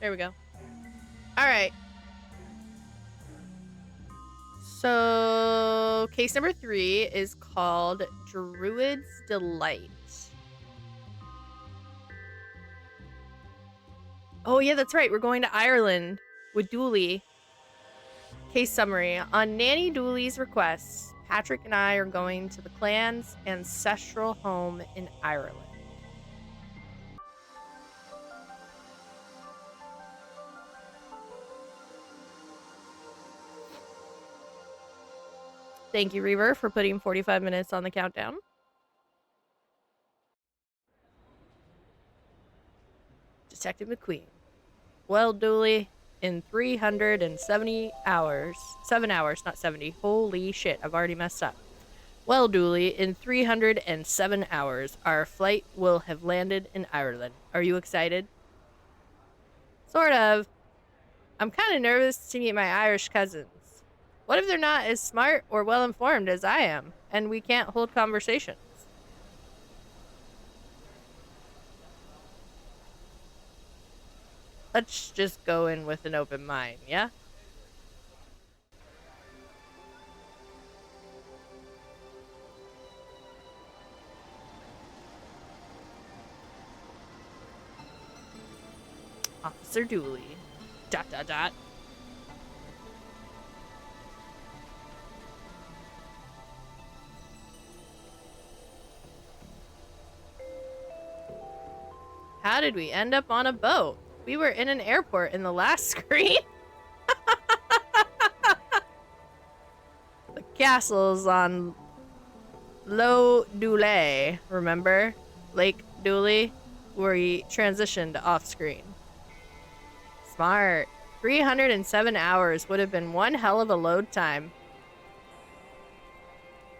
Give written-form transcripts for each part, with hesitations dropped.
There we go. All right. So, case number 3 is called Druid's Delight. Oh, yeah, that's right. We're going to Ireland with Dooley. Case summary. On Nanny Dooley's request, Patrick and I are going to the clan's ancestral home in Ireland. Thank you, Reaver, for putting 45 minutes on the countdown. Detective McQueen. Well, Dooley, in 370 hours. 7 hours, not 70. Holy shit, I've already messed up. Well, Dooley, in 307 hours, our flight will have landed in Ireland. Are you excited? Sort of. I'm kind of nervous to meet my Irish cousins. What if they're not as smart or well-informed as I am, and we can't hold conversations? Let's just go in with an open mind, yeah? Officer Dooley. ... How did we end up on a boat? We were in an airport in the last screen. The castle's on Low Dooley, remember? Lake Dooley, where he transitioned off screen. Smart. 307 hours would have been one hell of a load time.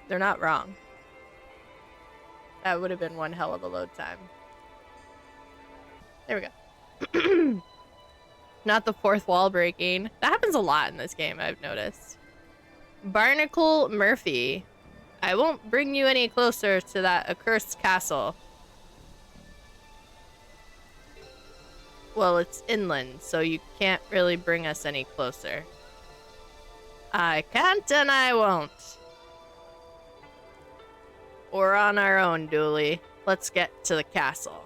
They're not wrong. That would have been one hell of a load time. There we go. Not the fourth wall breaking. That happens a lot in this game, I've noticed. Barnacle Murphy. I won't bring you any closer to that accursed castle. Well, it's inland, so you can't really bring us any closer. I can't and I won't. We're on our own, Dooley. Let's get to the castle.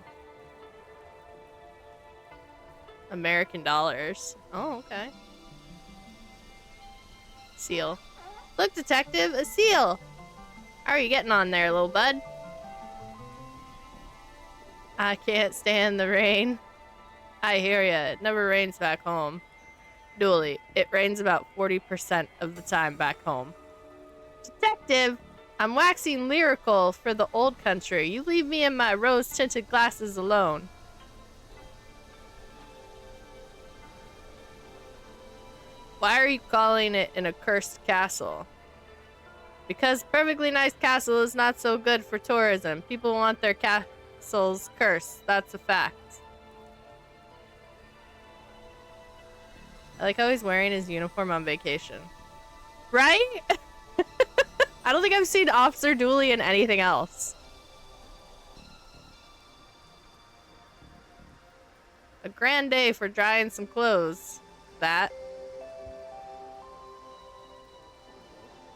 American dollars. Oh, okay. Seal. Look, detective, a seal. How are you getting on there, little bud? I can't stand the rain. I hear ya. It never rains back home. Dooley, it rains about 40% of the time back home. Detective, I'm waxing lyrical for the old country. You leave me and my rose-tinted glasses alone. Why are you calling it an accursed castle? Because perfectly nice castle is not so good for tourism. People want their castles cursed. That's a fact. I like how he's wearing his uniform on vacation. Right? I don't think I've seen Officer Dooley in anything else. A grand day for drying some clothes. That.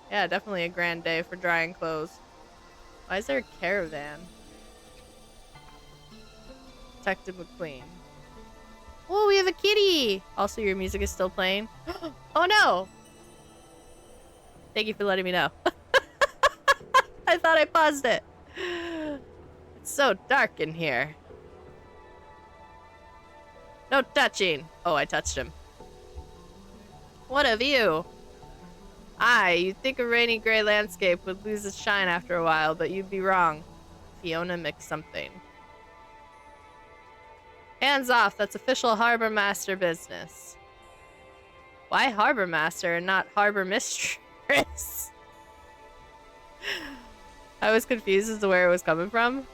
Yeah, definitely a grand day for drying clothes. Why is there a caravan? Detective McQueen. Oh, we have a kitty! Also, your music is still playing. Oh no! Thank you for letting me know. I thought I paused it. It's so dark in here. No touching. Oh, I touched him. What a view! Aye, you'd think a rainy gray landscape would lose its shine after a while, but you'd be wrong. Fiona McSomething. Hands off, that's official harbor master business. Why harbor master and not harbor mistress? I was confused as to where it was coming from.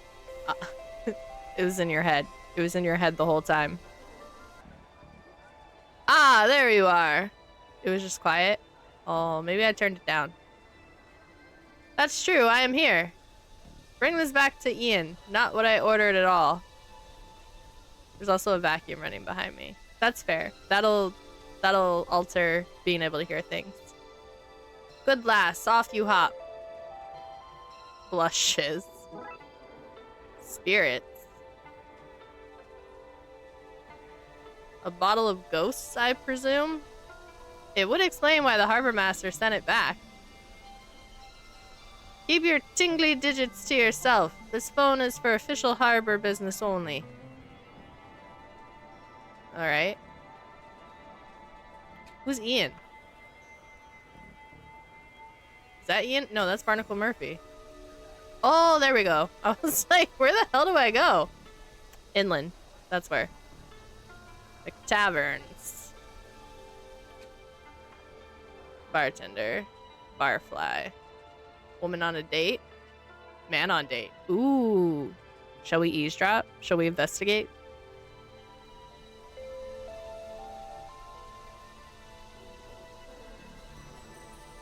It was in your head. It was in your head the whole time. Ah, there you are. It was just quiet. Oh, maybe I turned it down. That's true, I am here. Bring this back to Ian. Not what I ordered at all. There's also a vacuum running behind me. That's fair. That'll alter being able to hear things. Good lass, off you hop. Blushes. Spirits. A bottle of ghosts, I presume? It would explain why the harbor master sent it back. Keep your tingly digits to yourself. This phone is for official harbor business only. Alright. Who's Ian? Is that Ian? No, that's Barnacle Murphy. Oh, there we go. I was like, where the hell do I go? Inland. That's where. The taverns. Bartender. Barfly. Woman on a date. Man on date. Ooh. Shall we eavesdrop? Shall we investigate?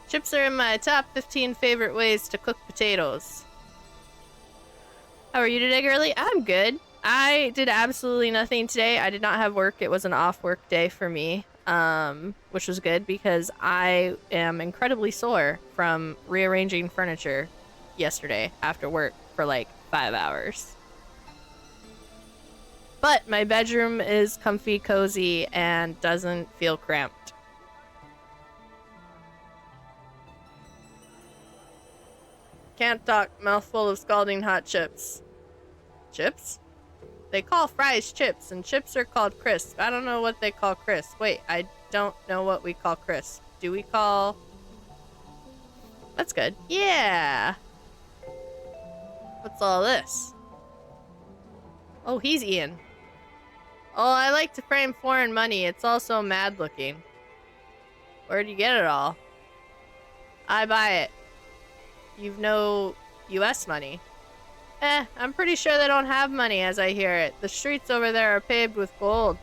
Chips are in my top 15 favorite ways to cook potatoes. How are you today, girly? I'm good. I did absolutely nothing today. I did not have work. It was an off work day for me, which was good because I am incredibly sore from rearranging furniture yesterday after work for like 5 hours. But my bedroom is comfy, cozy, and doesn't feel cramped. Can't talk, mouthful of scalding hot chips. Chips? They call fries chips, and chips are called crisp. I don't know what they call crisp. Wait, I don't know what we call crisp. Do we call... That's good. Yeah! What's all this? Oh, he's Ian. Oh, I like to frame foreign money. It's all so mad looking. Where'd you get it all? I buy it. You've no US money. I'm pretty sure they don't have money as I hear it. The streets over there are paved with gold.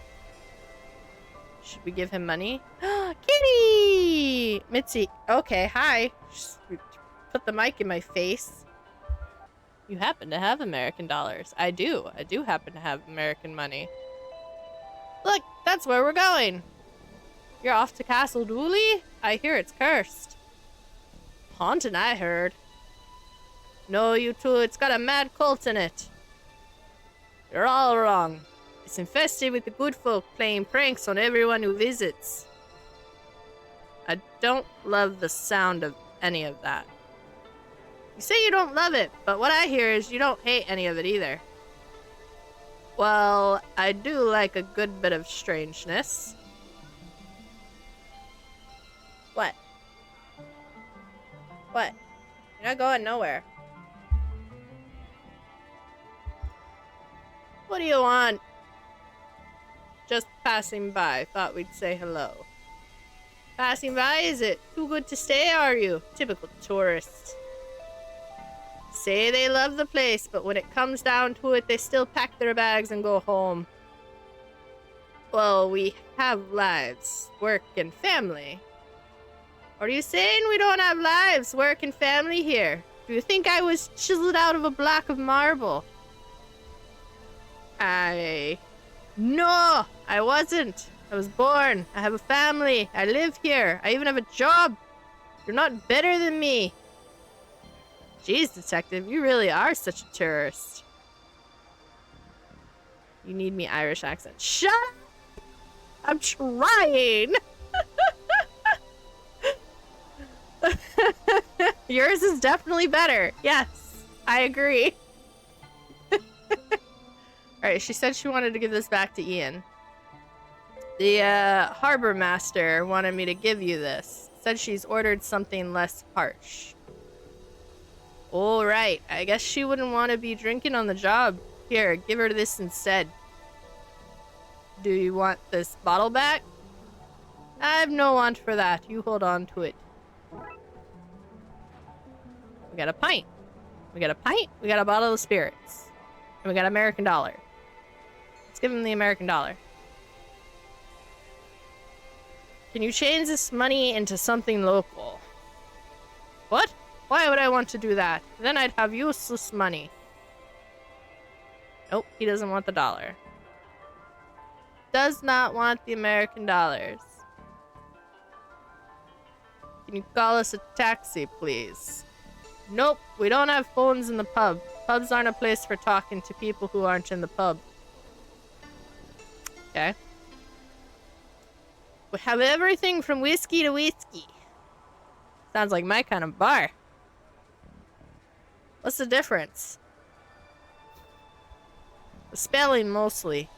Should we give him money? Kitty! Mitzi. Okay, hi. Just put the mic in my face. You happen to have American dollars. I do. I do happen to have American money. Look, that's where we're going. You're off to Castle Dooley? I hear it's cursed. Haunted, I heard. No, you two, it's got a mad cult in it. You're all wrong. It's infested with the good folk playing pranks on everyone who visits. I don't love the sound of any of that. You say you don't love it, but what I hear is you don't hate any of it either. Well, I do like a good bit of strangeness. What? What? You're not going nowhere. What do you want? Just passing by. Thought we'd say hello. Passing by, is it? Too good to stay, are you? Typical tourists. Say they love the place, but when it comes down to it, they still pack their bags and go home. Well, we have lives, work, and family. Are you saying we don't have lives, work, and family here? Do you think I was chiseled out of a block of marble? No, I wasn't. I was born. I have a family. I live here. I even have a job. You're not better than me. Jeez, detective, you really are such a tourist. You need me Irish accent. Shut up! I'm trying! Yours is definitely better. Yes, I agree. Alright, she said she wanted to give this back to Ian. The harbor master wanted me to give you this. Said she's ordered something less harsh. Alright, I guess she wouldn't want to be drinking on the job. Here, give her this instead. Do you want this bottle back? I have no want for that. You hold on to it. We got a pint. We got a pint. We got a bottle of spirits. And we got American dollar. Let's give him the American dollar. Can you change this money into something local? What? Why would I want to do that? Then I'd have useless money. Nope, he doesn't want the dollar. does not want the American dollars. Can you call us a taxi, please? Nope, we don't have phones in the pub. Pubs aren't a place for talking to people who aren't in the pub. Okay. We have everything from whiskey to whiskey. Sounds like my kind of bar. What's the difference? The spelling, mostly.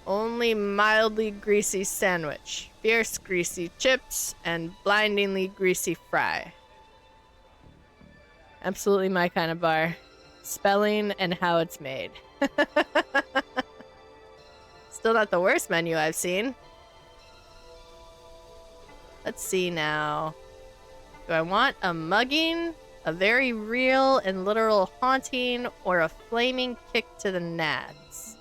Only mildly greasy sandwich, fierce greasy chips, and blindingly greasy fry. Absolutely my kind of bar. Spelling and how it's made. Still not the worst menu I've seen. Let's see now. Do I want a mugging, a very real and literal haunting, or a flaming kick to the nads?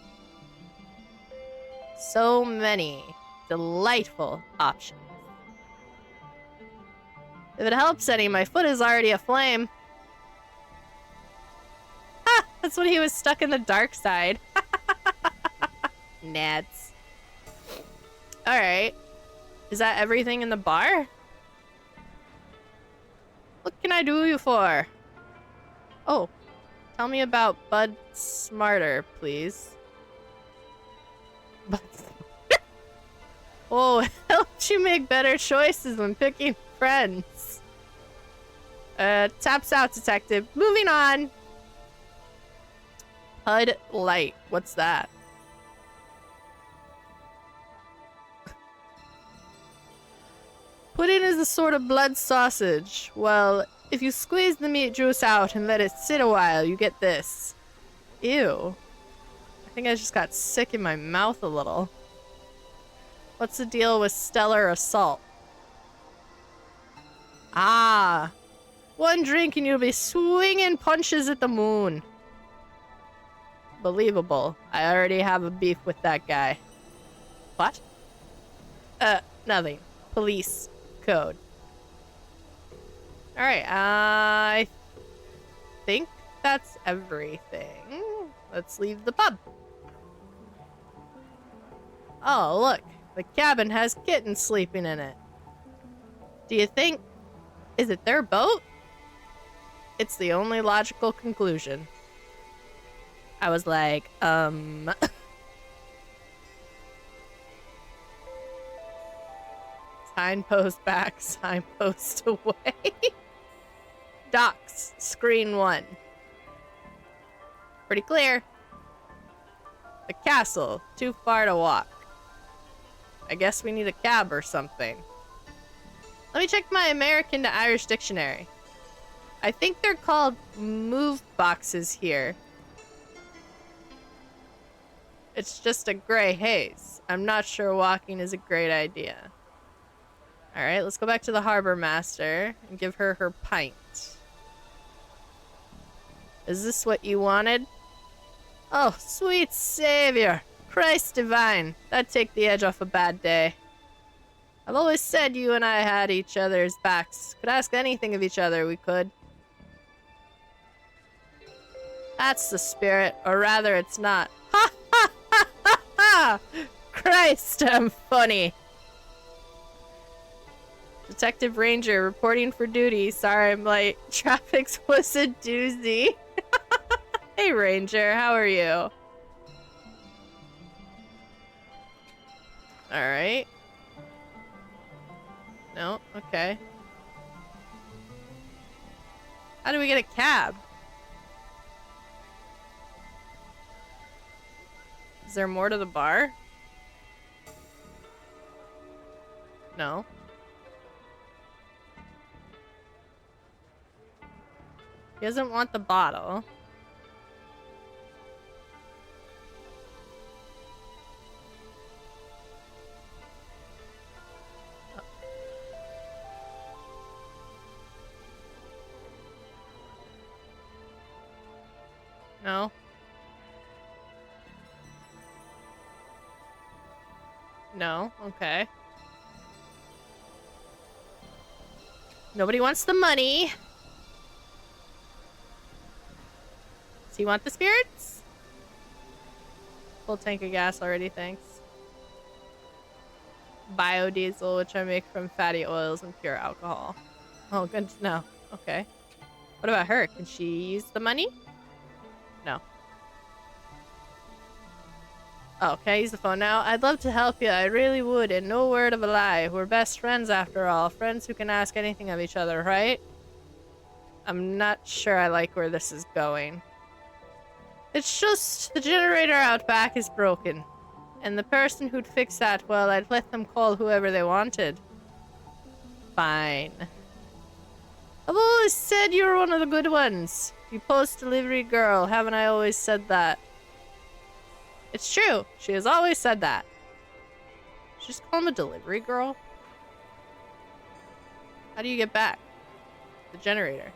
So many delightful options. If it helps any, my foot is already aflame. Ha! That's when he was stuck in the dark side. Nads. Alright. Is that everything in the bar? What can I do you for? Oh. Tell me about Bud Smarter, please. Bud Smarter? Oh, helps you make better choices when picking friends. Taps out, detective. Moving on. Bud Light. What's that? Pudding is a sort of blood sausage. Well, if you squeeze the meat juice out and let it sit a while, you get this. Ew. I think I just got sick in my mouth a little. What's the deal with stellar assault? Ah. One drink and you'll be swinging punches at the moon. Believable. I already have a beef with that guy. What? Nothing. Police code. Alright, I think that's everything. Let's leave the pub. Oh, look. The cabin has kittens sleeping in it. Do you think... Is it their boat? It's the only logical conclusion. I was like, Signpost back, signpost away. Docks, screen 1. Pretty clear. The castle, too far to walk. I guess we need a cab or something. Let me check my American to Irish dictionary. I think they're called move boxes here. It's just a gray haze. I'm not sure walking is a great idea. Alright, let's go back to the harbor master and give her her pint. Is this what you wanted? Oh, sweet savior! Christ divine! That'd take the edge off a bad day. I've always said you and I had each other's backs. Could ask anything of each other, we could. That's the spirit, or rather it's not. Ha ha ha ha ha! Christ, I'm funny. Detective Ranger reporting for duty. Sorry I'm late. Traffic was a doozy. Hey Ranger, how are you? Alright. No? Okay. How do we get a cab? Is there more to the bar? No. He doesn't want the bottle. No. No, okay. Nobody wants the money. Does he want the spirits? full tank of gas already, thanks. Biodiesel, which I make from fatty oils and pure alcohol. Oh, good to know. Okay. What about her? Can she use the money? No. Oh, can I use the phone now? I'd love to help you. I really would, and no word of a lie. We're best friends after all. Friends who can ask anything of each other, right? I'm not sure I like where this is going. It's just the generator out back is broken. And the person who'd fix that, well, I'd let them call whoever they wanted. Fine. I've always said you were one of the good ones. You post-delivery girl, haven't I always said that? It's true. She has always said that. Should just call him a delivery girl? How do you get back? The generator.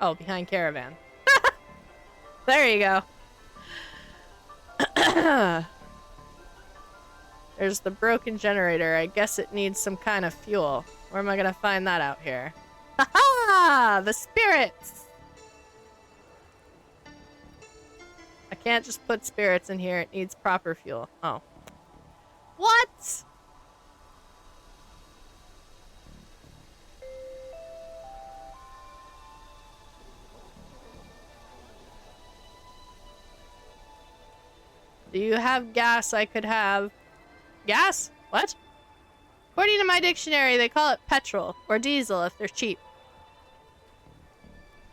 Oh, behind caravan. There you go. There's the broken generator. I guess it needs some kind of fuel. Where am I gonna find that out here? Ha-ha! The spirits! I can't just put spirits in here. It needs proper fuel. Oh. What? Do you have gas I could have? Gas? What? According to my dictionary, they call it petrol or diesel if they're cheap.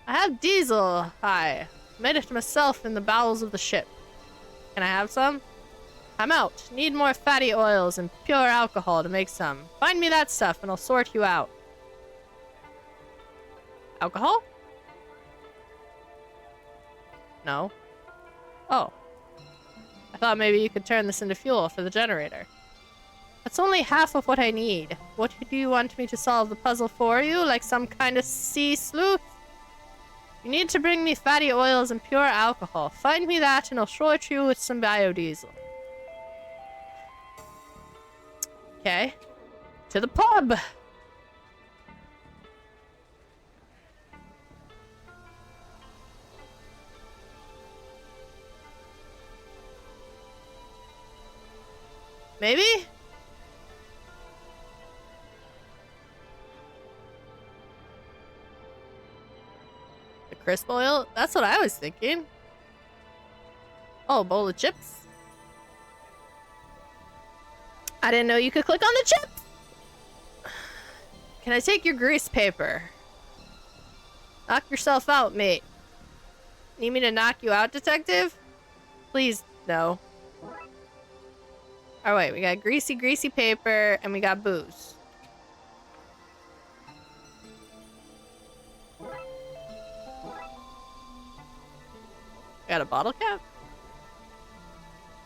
I have diesel. Hi. Made it myself in the bowels of the ship. Can I have some? I'm out. Need more fatty oils and pure alcohol to make some. Find me that stuff and I'll sort you out. Alcohol? No. Oh. I thought maybe you could turn this into fuel for the generator. That's only half of what I need. What do you want me to solve the puzzle for you? Like some kind of sea sleuth? You need to bring me fatty oils and pure alcohol. Find me that and I'll short you with some biodiesel. Okay. To the pub! Maybe? The crisp oil? That's what I was thinking. Oh, a bowl of chips? I didn't know you could click on the chips! Can I take your grease paper? Knock yourself out, mate. Need me to knock you out, detective? Please, no. Oh wait, we got greasy paper, and we got booze. Got a bottle cap?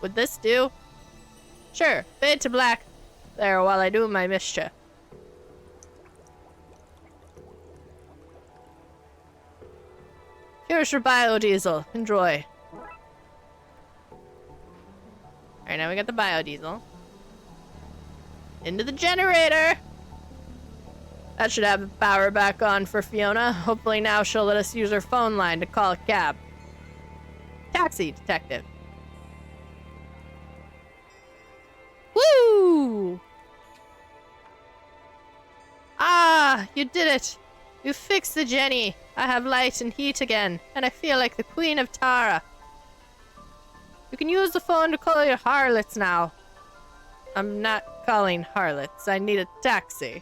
Would this do? Sure, fade to black. There, while I do my mischief. Here's your biodiesel. Enjoy. Alright, now we got the biodiesel. Into the generator! That should have the power back on for Fiona. Hopefully now she'll let us use her phone line to call a cab. Taxi, detective. Woo! Ah, you did it. You fixed the Jenny. I have light and heat again, and I feel like the Queen of Tara. You can use the phone to call your harlots now. I'm not calling harlots. I need a taxi.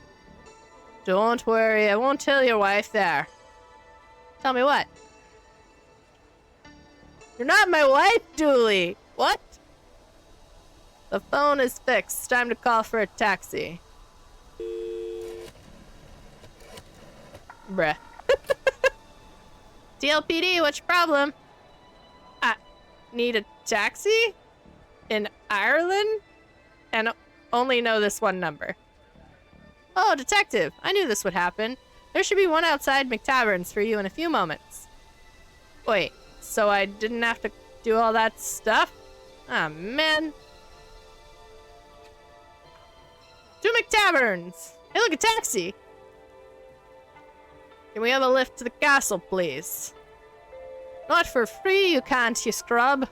Don't worry, I won't tell your wife there. Tell me what? You're not my wife, Dooley. What? The phone is fixed. Time to call for a taxi. Bruh. TLPD, what's your problem? I need a taxi? In Ireland? And only know this one number. Oh, detective. I knew this would happen. There should be one outside McTavern's for you in a few moments. Wait, so I didn't have to do all that stuff? Ah, man. To McTavern's! Hey, look, a taxi! Can we have a lift to the castle, please? Not for free, you can't, you scrub.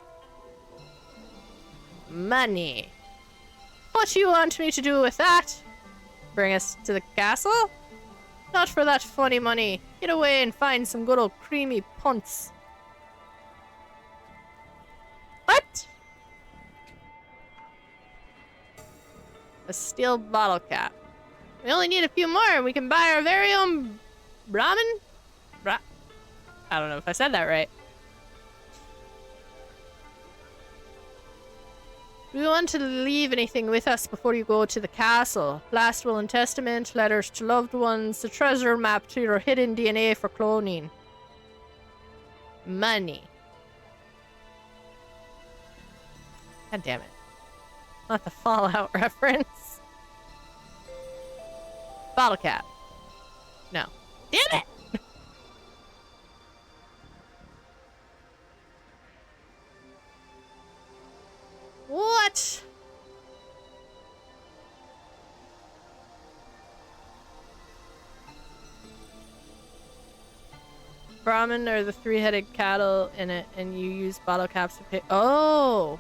Money. What do you want me to do with that? Bring us to the castle? Not for that funny money. Get away and find some good old creamy punts. What? A steel bottle cap. We only need a few more and we can buy our very own Brahmin? I don't know if I said that right. Do you want to leave anything with us before you go to the castle? Last will and testament, letters to loved ones, the treasure map to your hidden DNA for cloning. Money. God damn it. Not the Fallout reference. Bottle cap. No. Damn it! What? Brahmin are the three-headed cattle in it, and you use bottle caps to pay. Oh!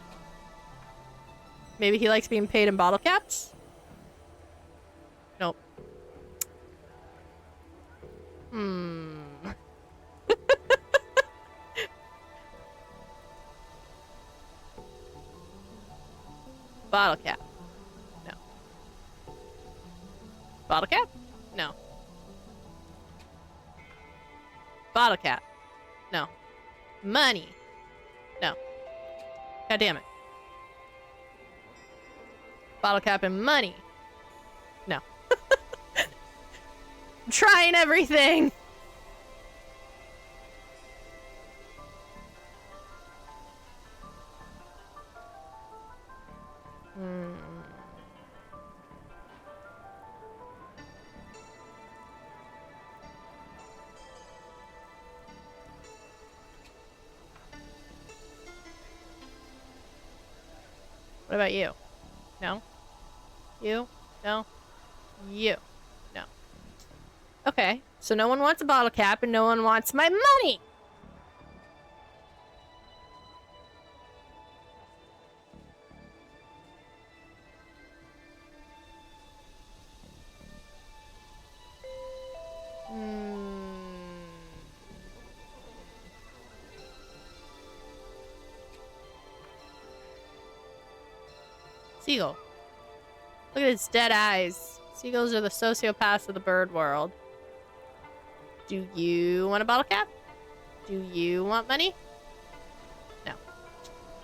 Maybe he likes being paid in bottle caps? Nope. Bottle cap. No. Bottle cap? No. Bottle cap. No. Money. No. God damn it. Bottle cap and money. No. I'm trying everything. What about you? No? You? No? You? No. Okay, so no one wants a bottle cap and no one wants my money! Seagull. Look at its dead eyes. Seagulls are the sociopaths of the bird world. Do you want a bottle cap? Do you want money? No.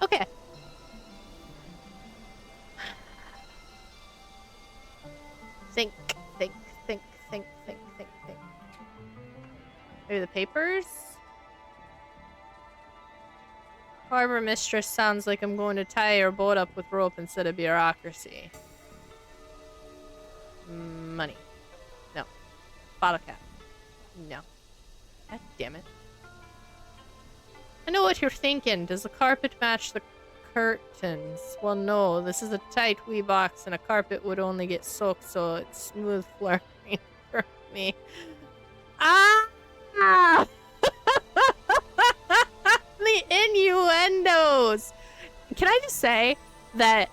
Okay. Think. Maybe the papers? Harbor mistress sounds like I'm going to tie your boat up with rope instead of bureaucracy. Money. No. Bottle cap. No. God damn it. I know what you're thinking. Does the carpet match the curtains? Well, no. This is a tight wee box and a carpet would only get soaked, so it's smooth flooring for me. Ah! The innuendos! Can I just say that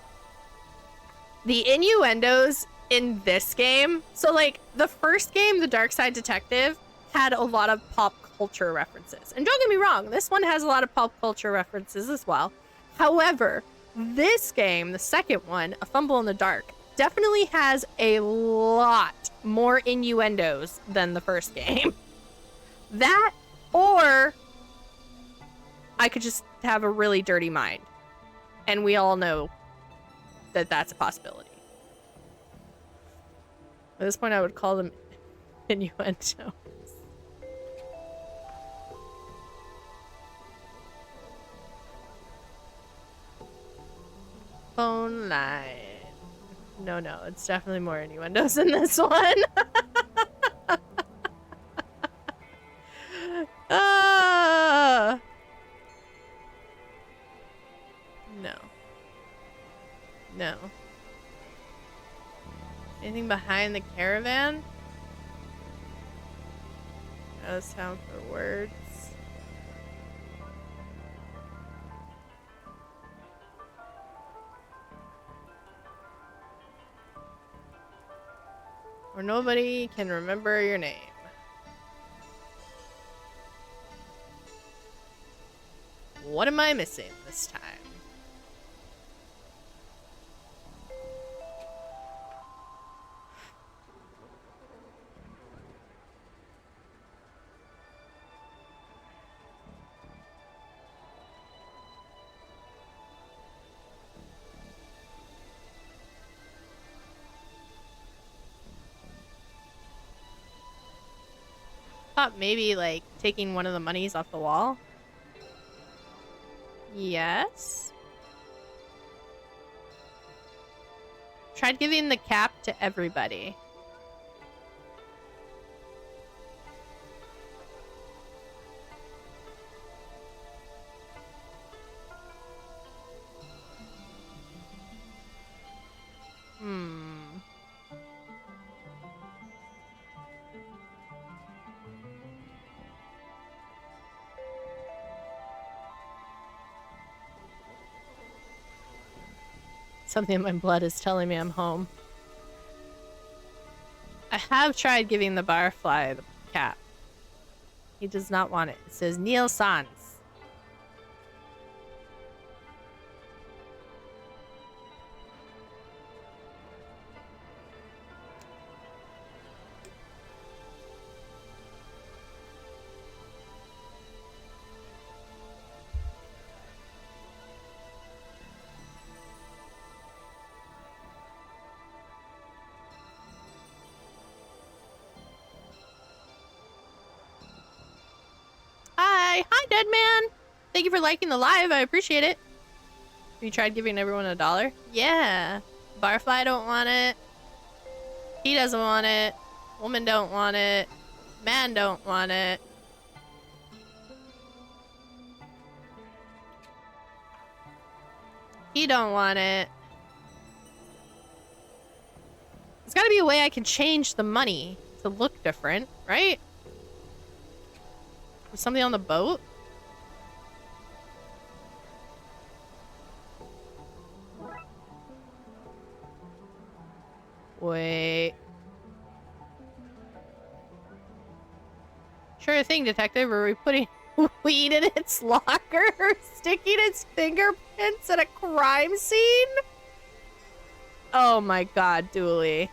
the innuendos in this game, so like the first game, The Dark Side Detective, had a lot of pop culture references. And don't get me wrong, this one has a lot of pop culture references as well. However, this game, the second one, A Fumble in the Dark, definitely has a lot more innuendos than the first game. That, or I could just have a really dirty mind. And we all know that that's a possibility. At this point, I would call them innuendos. Phone line. No, it's definitely more innuendos in this one. No. Anything behind the caravan? No sound for words. Where nobody can remember your name. What am I missing this time? Thought maybe like taking one of the monies off the wall. Yes. Tried giving the cap to everybody. Something in my blood is telling me I'm home. I have tried giving the barfly the cap. He does not want it. It says Neil Sans. Hi, Dead Man. Thank you for liking the live. I appreciate it. Have you tried giving everyone $1? Yeah. Barfly don't want it. He doesn't want it. Woman don't want it. Man don't want it. He don't want it. There's gotta be a way I can change the money to look different, right? Was something on the boat? Wait. Sure thing, detective. Are we putting weed in its locker? Sticking its fingerprints at a crime scene? Oh my god, Dooley.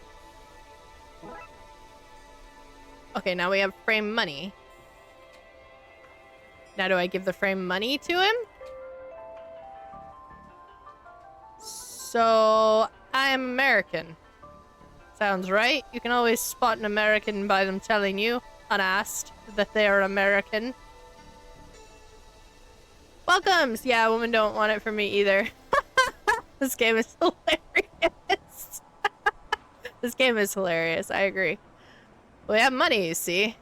Okay, now we have frame money. Now do I give the frame money to him? So, I'm American. Sounds right. You can always spot an American by them telling you, unasked, that they're American. Welcomes! Yeah, women don't want it from me either. This game is hilarious. This game is hilarious, I agree. We have money, you see.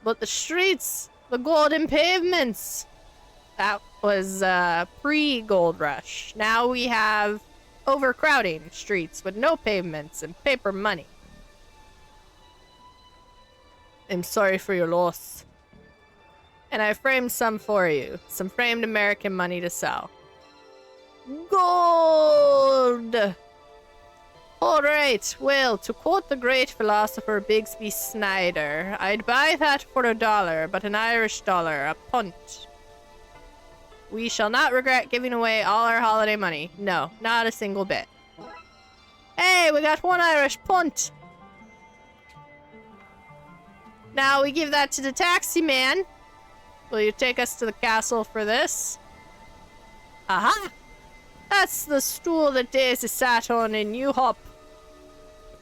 But the streets, the golden pavements. That was pre-gold rush. Now we have overcrowding streets with no pavements and paper money. I'm sorry for your loss. And I framed some for you. Some framed American money to sell. Gold! Alright, well, to quote the great philosopher Bigsby Snyder, I'd buy that for $1, but an Irish dollar, a punt. We shall not regret giving away all our holiday money. No, not a single bit. Hey, we got one Irish punt! Now we give that to the taxi man. Will you take us to the castle for this? Aha! That's the stool that Daisy sat on in New Hop.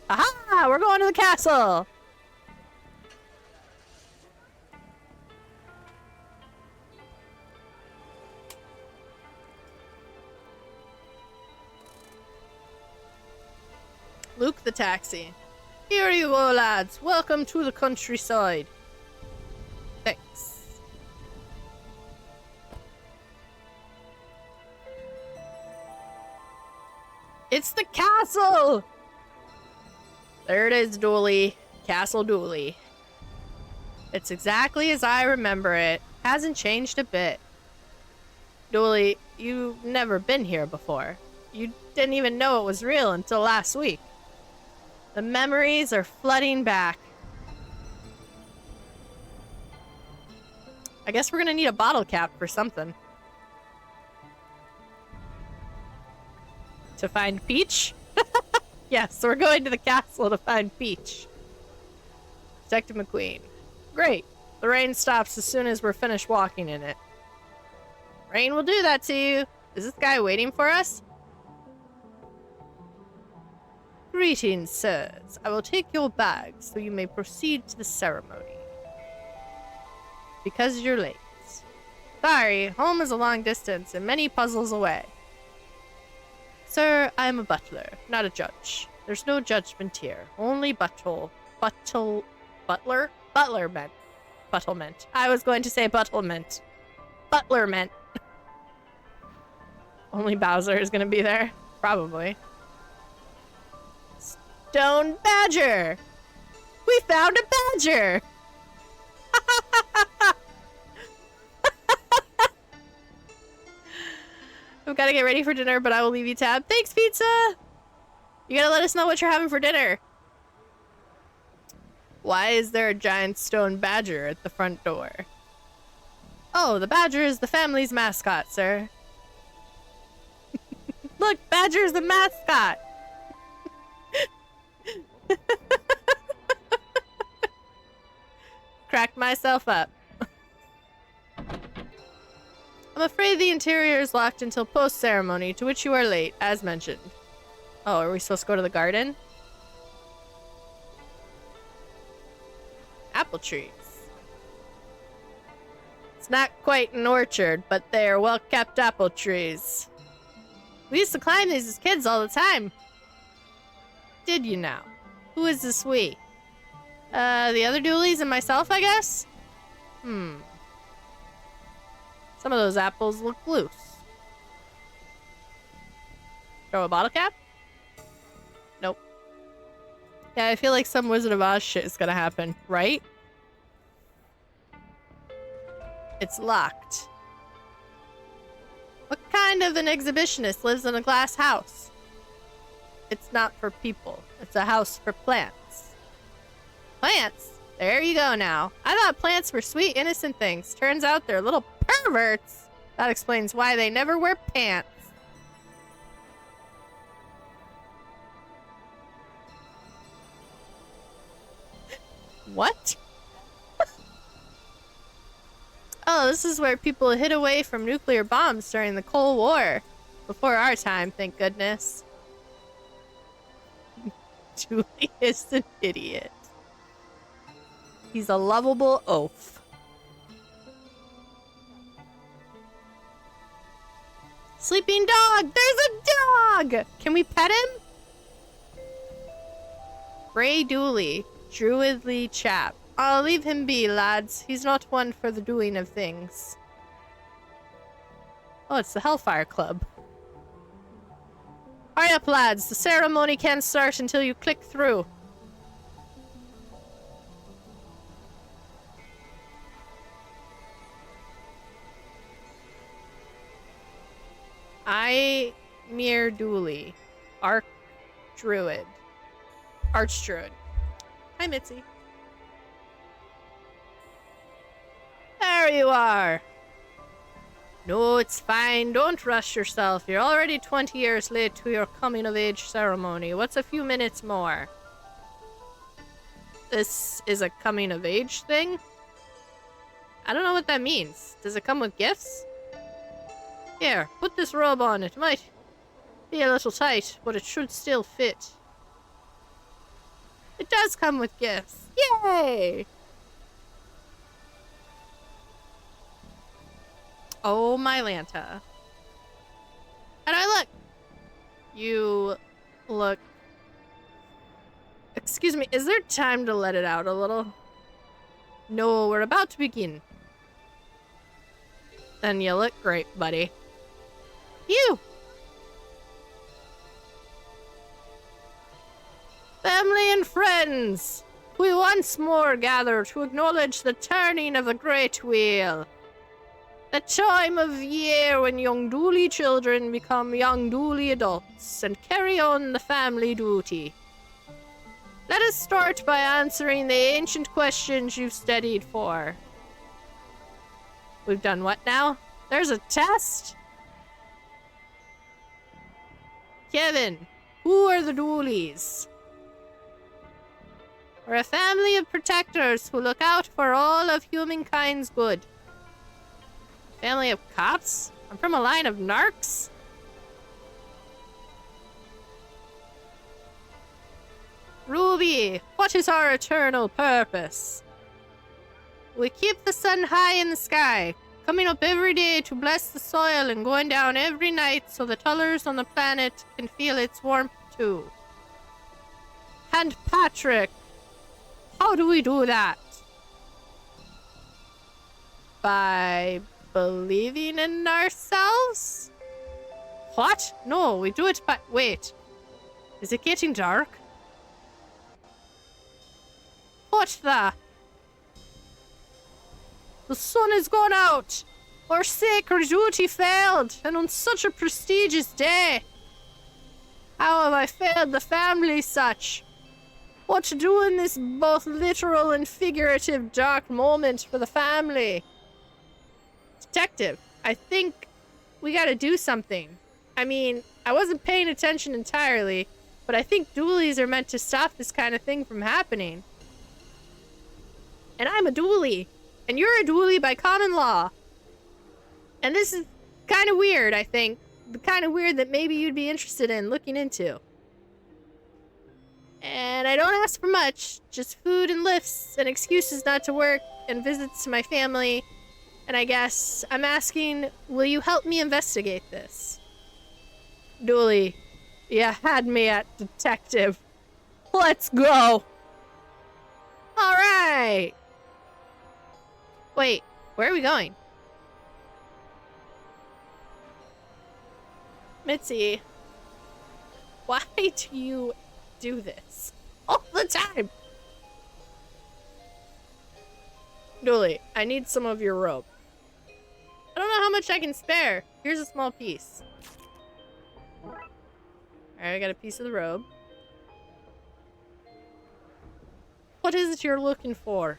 Aha! We're going to the castle! Luke the taxi. Here you go, lads. Welcome to the countryside. Thanks. It's the castle! There it is, Dooley. Castle Dooley. It's exactly as I remember it. Hasn't changed a bit. Dooley, you've never been here before. You didn't even know it was real until last week. The memories are flooding back. I guess we're gonna need a bottle cap for something. To find Peach? Yes, we're going to the castle to find Peach. Detective McQueen. Great. The rain stops as soon as we're finished walking in it. Rain will do that to you. Is this guy waiting for us? Greetings, sirs. I will take your bags so you may proceed to the ceremony. Because you're late. Sorry, home is a long distance and many puzzles away. Sir, I am a butler, not a judge. There's no judgment here. Only butlerment. Buttlement. I was going to say buttlement. Butlerment. Only Bowser is going to be there. Probably. Stone badger! We found a badger! I've got to get ready for dinner, but I will leave you tab. Thanks, pizza! You gotta let us know what you're having for dinner. Why is there a giant stone badger at the front door? Oh, the badger is the family's mascot, sir. Look, Badger's the mascot! Cracked myself up. I'm afraid the interior is locked until post-ceremony, to which you are late, as mentioned. Oh, are we supposed to go to the garden? Apple trees. It's not quite an orchard, but they are well-kept apple trees. We used to climb these as kids all the time. Did you now? Who is this we? The other doolies and myself, I guess? Some of those apples look loose. Throw a bottle cap? Nope. Yeah, I feel like some Wizard of Oz shit is gonna happen, right? It's locked. What kind of an exhibitionist lives in a glass house? It's not for people. It's a house for plants. Plants? There you go now. I thought plants were sweet, innocent things. Turns out they're little perverts. That explains why they never wear pants. What? Oh, this is where people hid away from nuclear bombs during the Cold War. Before our time, thank goodness. Julie is an idiot. He's a lovable oaf. Sleeping dog! There's a dog! Can we pet him? Bray Dooley. Druidly chap. I'll leave him be, lads. He's not one for the doing of things. Oh, it's the Hellfire Club. Hurry up, lads. The ceremony can't start until you click through. Mere Dooley. Druid. Archdruid. Hi, Mitzi. There you are. No, it's fine. Don't rush yourself. You're already 20 years late to your coming-of-age ceremony. What's a few minutes more? This is a coming-of-age thing? I don't know what that means. Does it come with gifts? Here, put this robe on. It might be a little tight, but it should still fit. It does come with gifts. Yay! Oh, my Lanta. How do I look? You look... Excuse me, is there time to let it out a little? No, we're about to begin. Then you look great, buddy. You! Family and friends, we once more gather to acknowledge the turning of the Great Wheel. The time of year when young Dooley children become young Dooley adults and carry on the family duty. Let us start by answering the ancient questions you've studied for. We've done what now? There's a test? Kevin, who are the Doolies? We're a family of protectors who look out for all of humankind's good. Family of cops? I'm from a line of narcs? Ruby, what is our eternal purpose? We keep the sun high in the sky, coming up every day to bless the soil and going down every night so the colors on the planet can feel its warmth too. And Patrick, how do we do that? By believing in ourselves? What? No, we do it by... Wait. Is it getting dark? What the? The sun has gone out. Our sacred duty failed, and on such a prestigious day. How have I failed the family such? What to do in this both literal and figurative dark moment for the family? Detective, I think we gotta do something. I mean, I wasn't paying attention entirely, but I think dualies are meant to stop this kind of thing from happening. And I'm a dualie. And you're a dualie by common law. And this is kind of weird, I think. The kind of weird that maybe you'd be interested in looking into. And I don't ask for much. Just food and lifts and excuses not to work and visits to my family. And I guess I'm asking, will you help me investigate this? Dualie, you had me at detective. Let's go. All right. Wait, where are we going? Mitzi, why do you do this all the time? Dualie, I need some of your rope. I don't know how much I can spare. Here's a small piece. Alright, I got a piece of the robe. What is it you're looking for?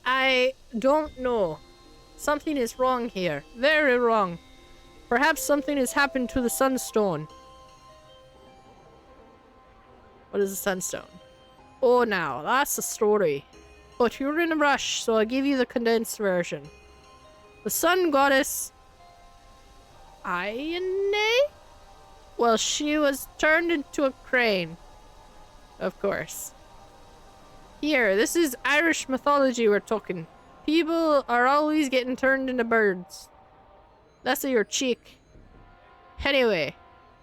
I don't know. Something is wrong here. Very wrong. Perhaps something has happened to the sunstone. What is a sunstone? Oh, now, that's a story. But you're in a rush, so I'll give you the condensed version. The sun goddess... Ione? Well, she was turned into a crane. Of course. Here, this is Irish mythology we're talking. People are always getting turned into birds. That's your cheek. Anyway,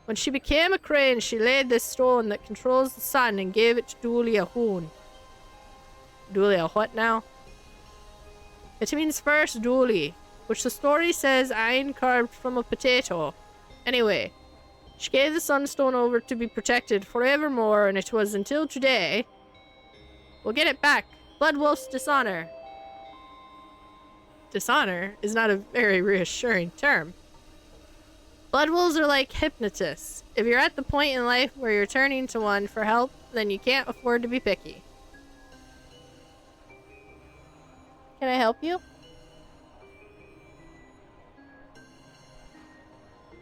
when she became a crane, she laid this stone that controls the sun and gave it to Dooley a Hoon. Dooley a what now? It means first Dooley, which the story says iron carved from a potato. Anyway, she gave the sunstone over to be protected forevermore, and it was until today... We'll get it back. Bloodwolf's dishonor. Dishonor is not a very reassuring term. Bloodwolves are like hypnotists. If you're at the point in life where you're turning to one for help, then you can't afford to be picky. Can I help you?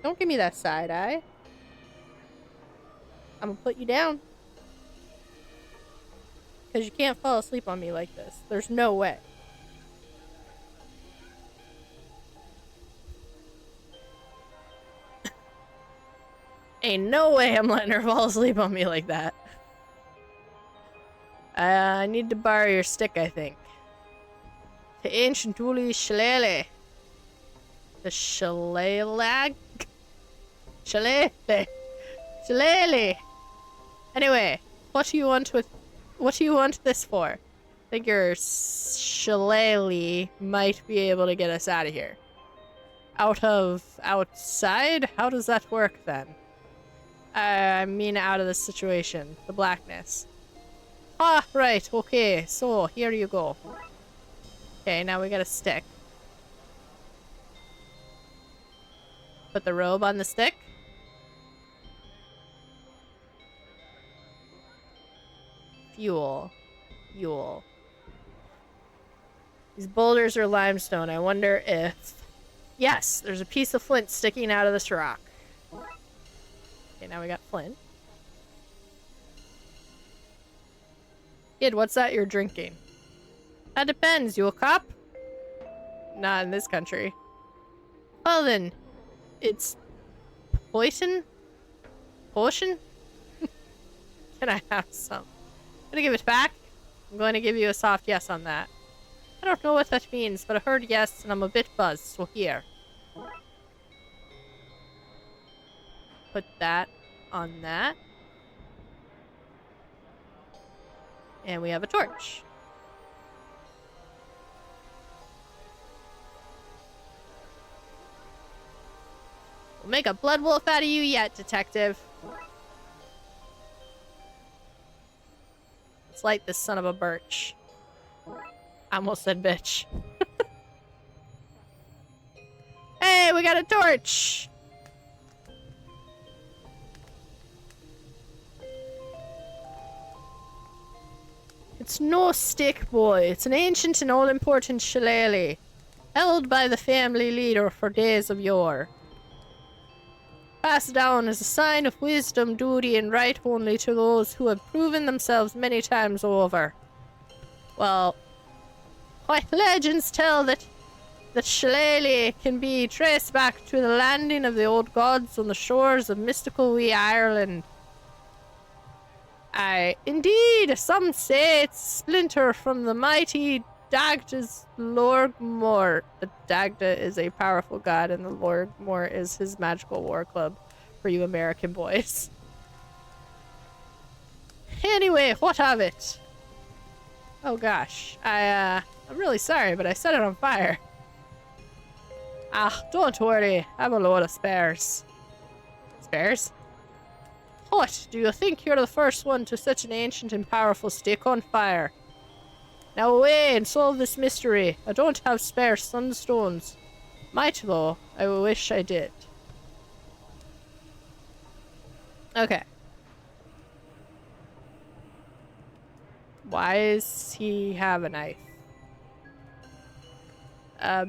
Don't give me that side eye. I'm gonna put you down. Because you can't fall asleep on me like this. There's no way. Ain't no way I'm letting her fall asleep on me like that. I need to borrow your stick, I think. The ancient Dooley Shillelagh. The Shillelagh? Shillelagh. Shillelagh. Anyway, what do you want this for? I think your shillelagh might be able to get us out of here. Outside? How does that work then? I mean out of the situation. The blackness. Ah, right, okay. So, here you go. Okay, now we got a stick. Put the robe on the stick. fuel. Fuel. These boulders are limestone. I wonder if... Yes, there's a piece of flint sticking out of this rock. Okay, now we got flint. Kid, what's that you're drinking? That depends. You a cop? Not in this country. Well then, it's... Poison? Potion? Can I have some? I'm gonna give it back. I'm going to give you a soft yes on that. I don't know what that means, but I heard yes and I'm a bit buzzed, so here. Put that on that. And we have a torch. We'll make a blood wolf out of you yet, detective. Let's light this son of a birch. I almost said bitch. Hey, we got a torch! It's no stick, boy. It's an ancient and all-important shillelagh, held by the family leader for days of yore. Passed down as a sign of wisdom, duty, and right only to those who have proven themselves many times over. Well, why, legends tell that the shillelagh can be traced back to the landing of the old gods on the shores of mystical wee Ireland. Aye, indeed, some say it's a splinter from the mighty Dagda's Lorgmore. The Dagda is a powerful god, and the Lorgmore is his magical war club for you American boys. Anyway, what of it? Oh gosh, I'm really sorry, but I set it on fire. Ah, don't worry, I have a load of spares. Spares? What? Do you think you're the first one to set an ancient and powerful stick on fire? Now away and solve this mystery. I don't have spare sunstones. Might though. I wish I did. Okay. Why does he have a knife?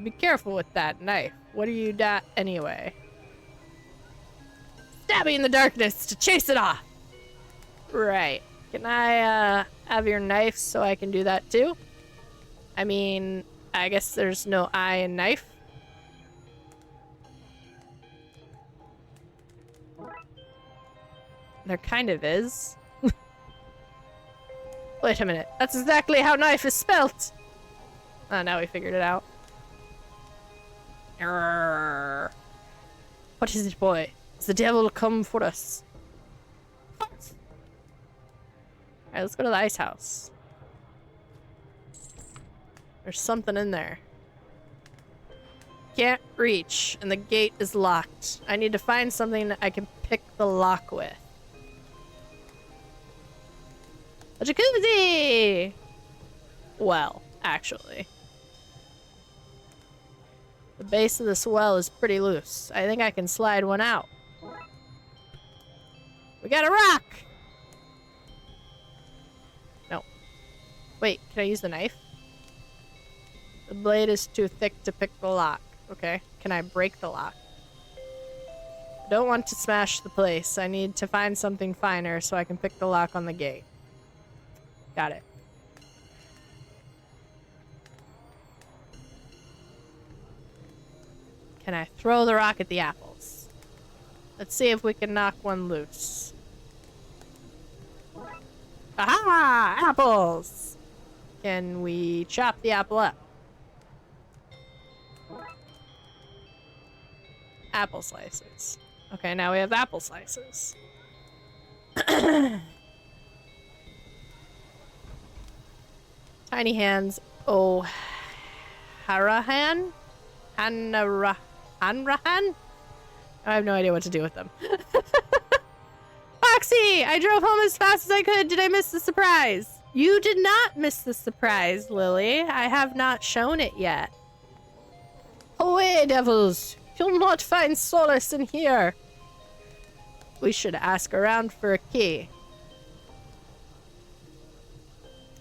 Be careful with that knife. What are you anyway? Stab me in the darkness to chase it off! Right. Can I, have your knife so I can do that too? I mean, I guess there's no eye in knife. There kind of is. Wait a minute. That's exactly how knife is spelt! Oh, now we figured it out. Arrgh. What is it, boy? Has the devil come for us? What? Alright, let's go to the ice house. There's something in there. Can't reach, and the gate is locked. I need to find something that I can pick the lock with. A jacuzzi! Well, actually. The base of this well is pretty loose. I think I can slide one out. We got a rock! No. Wait, can I use the knife? The blade is too thick to pick the lock. Okay. Can I break the lock? I don't want to smash the place. I need to find something finer so I can pick the lock on the gate. Got it. Can I throw the rock at the apples? Let's see if we can knock one loose. Aha! Apples! Can we chop the apple up? Apple slices. Okay, now we have apple slices. Tiny hands. Oh, Harahan? Hanrahan? I have no idea what to do with them. Foxy! I drove home as fast as I could. Did I miss the surprise? You did not miss the surprise, Lily. I have not shown it yet. Away, devils! You'll not find solace in here. We should ask around for a key.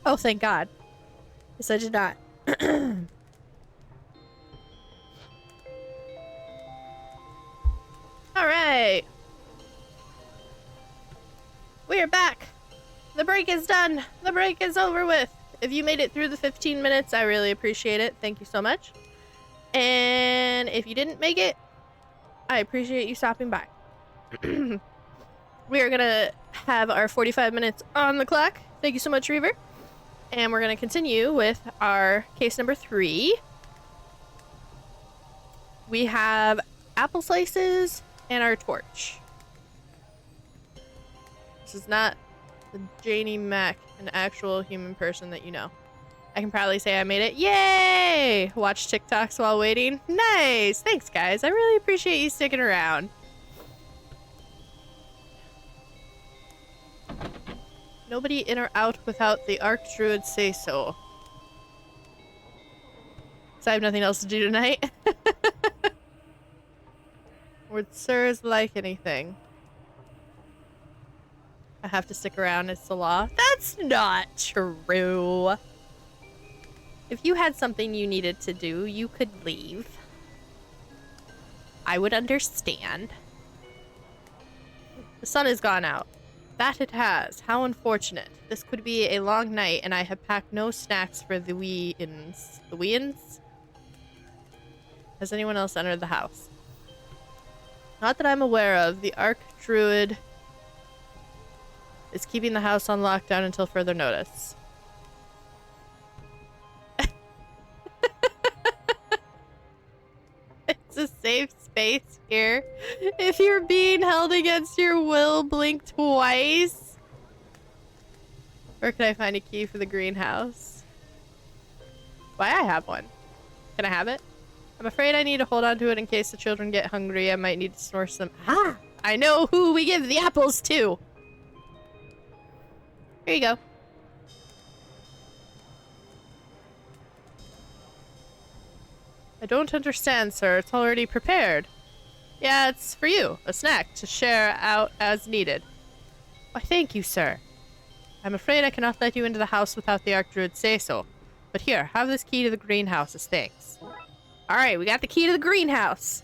Oh, thank God. Yes, I did not. Alright. We are back. The break is done. The break is over with. If you made it through the 15 minutes, I really appreciate it. Thank you so much. And if you didn't make it, I appreciate you stopping by. We are gonna have our 45 minutes on the clock. Thank you so much, Reaver. And we're gonna continue with our case number 3. We have apple slices and our torch. This is not the Janie Mac, an actual human person that you know. I can proudly say I made it. Yay! Watch TikToks while waiting. Nice! Thanks, guys. I really appreciate you sticking around. Nobody in or out without the Druid say so. So I have nothing else to do tonight. Would sirs like anything? I have to stick around, it's the law. That's not true. If you had something you needed to do, you could leave. I would understand. The sun has gone out. That it has. How unfortunate. This could be a long night, and I have packed no snacks for the wee-ins. The wee-ins? Has anyone else entered the house? Not that I'm aware of. The Druid is keeping the house on lockdown until further notice. It's a safe space here. If you're being held against your will, blink twice. Where can I find a key for the greenhouse? Why I have one? Can I have it? I'm afraid I need to hold on to it in case the children get hungry. I might need to source them. Ah! I know who we give the apples to! Here you go. I don't understand, sir. It's already prepared. Yeah, it's for you. A snack to share out as needed. Why, thank you, sir. I'm afraid I cannot let you into the house without the Druid say so. But here, have this key to the greenhouse as thanks. Alright, we got the key to the greenhouse.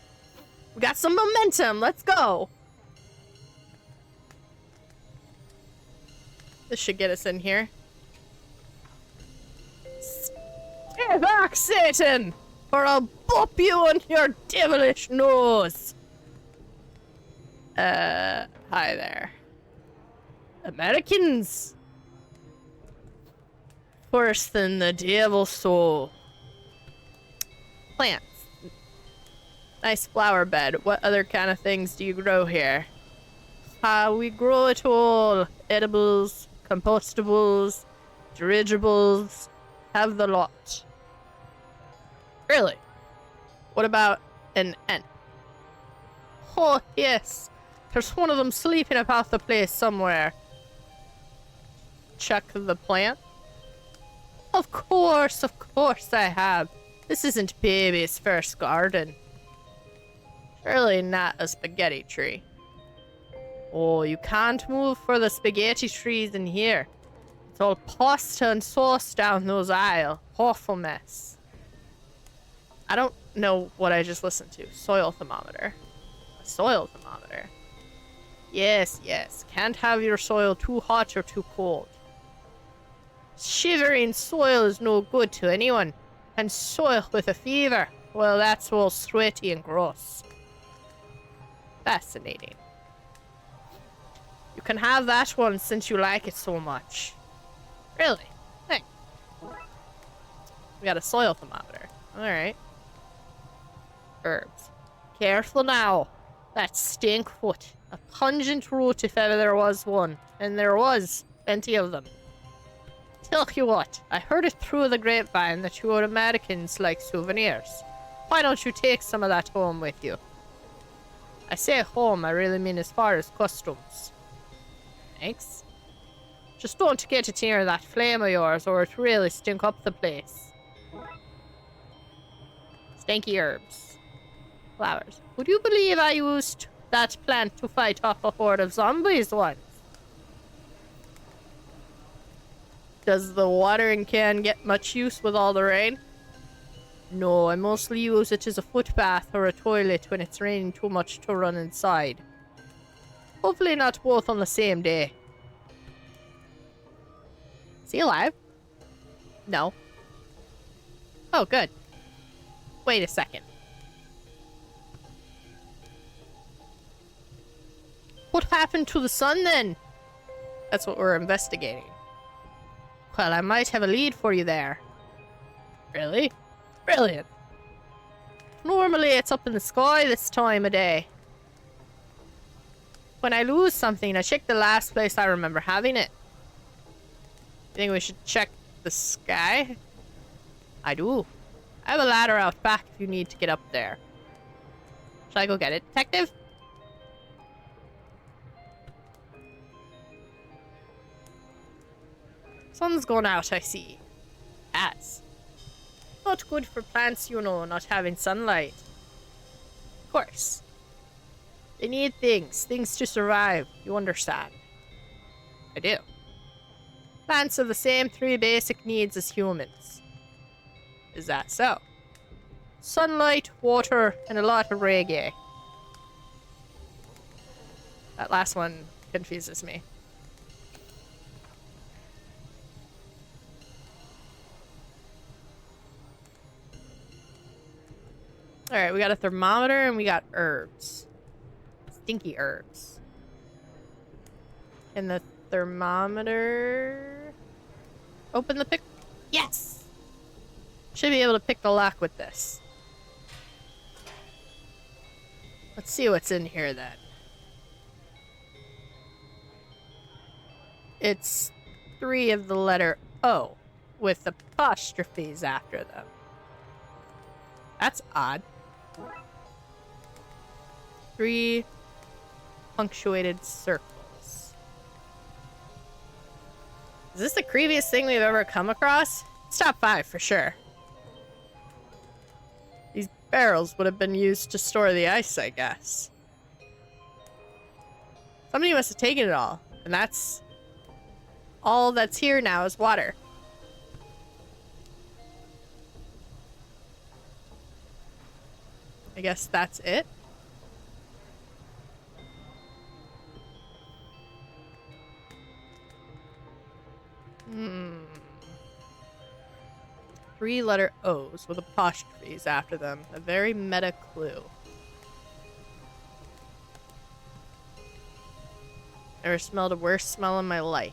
We got some momentum. Let's go. This should get us in here. Stay back, Satan! Or I'll bop you on your devilish nose! Hi there. Americans! Worse than the devil's soul. Plants. Nice flower bed. What other kind of things do you grow here? We grow it all. Edibles, compostables, dirigibles. Have the lot. Really? What about an ant? Oh, yes. There's one of them sleeping about the place somewhere. Check the plant. Of course I have. This isn't baby's first garden. Surely not a spaghetti tree. Oh, you can't move for the spaghetti trees in here. It's all pasta and sauce down those aisles. Awful mess. I don't know what I just listened to. Soil thermometer. A soil thermometer. Yes, yes. Can't have your soil too hot or too cold. Shivering soil is no good to anyone. And soil with a fever, well, that's all sweaty and gross. Fascinating. You can have that one since you like it so much. Really? Thanks. We got a soil thermometer. Alright. Herbs. Careful now. That stinkfoot. A pungent root if ever there was one. And there was. Plenty of them. Tell you what, I heard it through the grapevine that you Americans like souvenirs. Why don't you take some of that home with you? I say home, I really mean as far as customs. Thanks. Just don't get it near that flame of yours or it really stink up the place. Stinky herbs. Flowers. Would you believe I used that plant to fight off a horde of zombies once? Does the watering can get much use with all the rain? No, I mostly use it as a footbath or a toilet when it's raining too much to run inside. Hopefully not both on the same day. Is he alive? No. Oh, good. Wait a second. What happened to the sun then? That's what we're investigating. Well, I might have a lead for you there. Really? Brilliant. Normally it's up in the sky this time of day. When I lose something, I check the last place I remember having it. You think we should check the sky? I do. I have a ladder out back if you need to get up there. Should I go get it, detective? Sun's gone out, I see. As. Not good for plants, you know, not having sunlight. Of course. They need things to survive, you understand. I do. Plants have the same 3 basic needs as humans. Is that so? Sunlight, water, and a lot of reggae. That last one confuses me. Alright, we got a thermometer and we got herbs. Stinky herbs. And the thermometer... Open the pick... Yes! Should be able to pick the lock with this. Let's see what's in here then. It's 3 of the letter O with apostrophes after them. That's odd. 3 punctuated circles. Is this the creepiest thing we've ever come across? It's top 5 for sure. These barrels would have been used to store the ice, I guess. Somebody must have taken it all, and that's all that's here now is water. I guess that's it. Hmm. 3 letter O's with apostrophes after them. A very meta clue. Never smelled a worse smell in my life.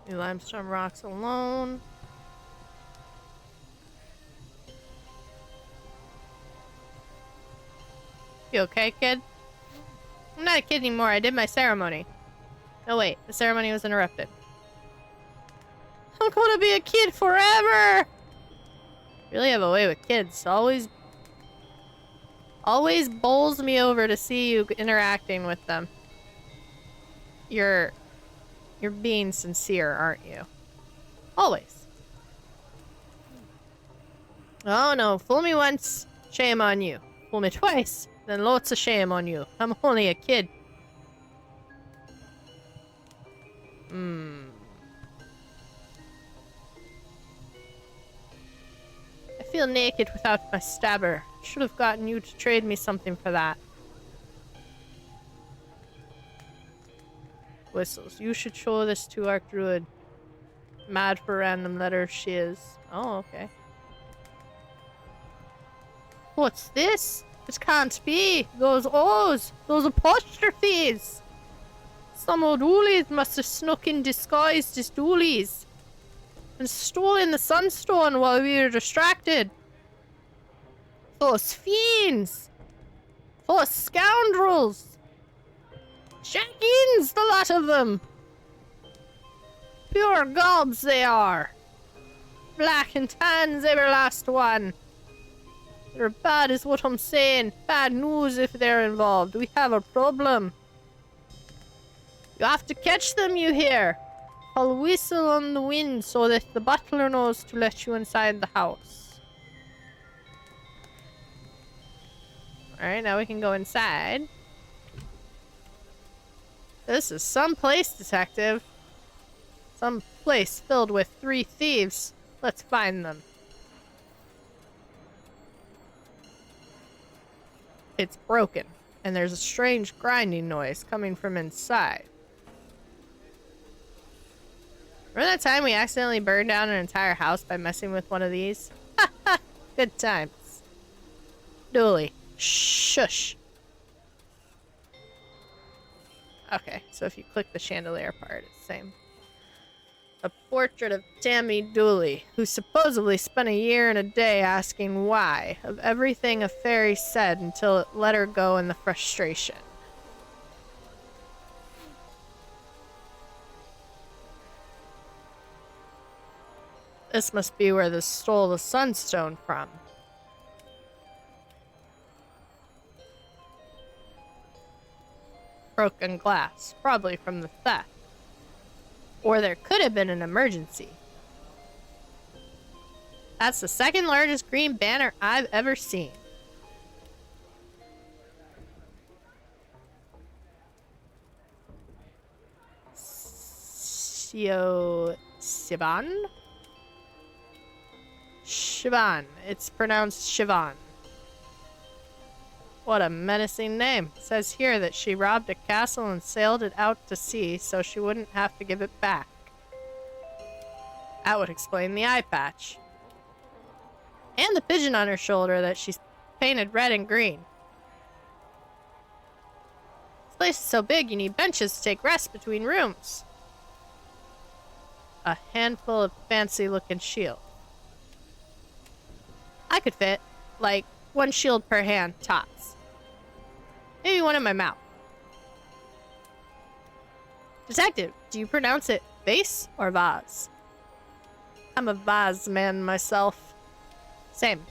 New limestone rocks alone. You okay, kid? I'm not a kid anymore. I did my ceremony. No, wait. The ceremony was interrupted. I'm gonna be a kid forever! Really have a way with kids. Always bowls me over to see you interacting with them. You're being sincere, aren't you? Always. Oh no, fool me once, shame on you. Fool me twice, then lots of shame on you. I'm only a kid. I feel naked without my stabber. Should have gotten you to trade me something for that. Whistles. You should show this to our Druid. Mad for random letters she is. Oh, okay. What's this? It can't be. Those O's. Those apostrophes. Some old doolies must have snuck in disguised as doolies. And stolen the sunstone while we were distracted. Those fiends. Those scoundrels. Jack-ins, the lot of them. Pure gobs they are. Black and tans, every last one. They're bad is what I'm saying. Bad news if they're involved. We have a problem. You have to catch them, you hear? I'll whistle on the wind so that the butler knows to let you inside the house. Alright, now we can go inside. This is some place, detective. Some place filled with 3 thieves. Let's find them. It's broken, and there's a strange grinding noise coming from inside. Remember that time we accidentally burned down an entire house by messing with one of these? Ha ha! Good times. Dooley. Shush. Okay, so if you click the chandelier part, it's the same. A portrait of Tammy Dooley, who supposedly spent a year and a day asking why of everything a fairy said until it let her go in the frustration. This must be where they stole the sunstone from. Broken glass, probably from the theft. Or there could have been an emergency. That's the 2nd largest green banner I've ever seen. Sivan? Sivan. It's pronounced Sivan. What a menacing name. It says here that she robbed a castle and sailed it out to sea so she wouldn't have to give it back. That would explain the eye patch. And the pigeon on her shoulder that she's painted red and green. This place is so big you need benches to take rest between rooms. A handful of fancy-looking shields. I could fit, like, 1 shield per hand, tops. Maybe one in my mouth. Detective, do you pronounce it vase or vase? I'm a vase man myself. Same.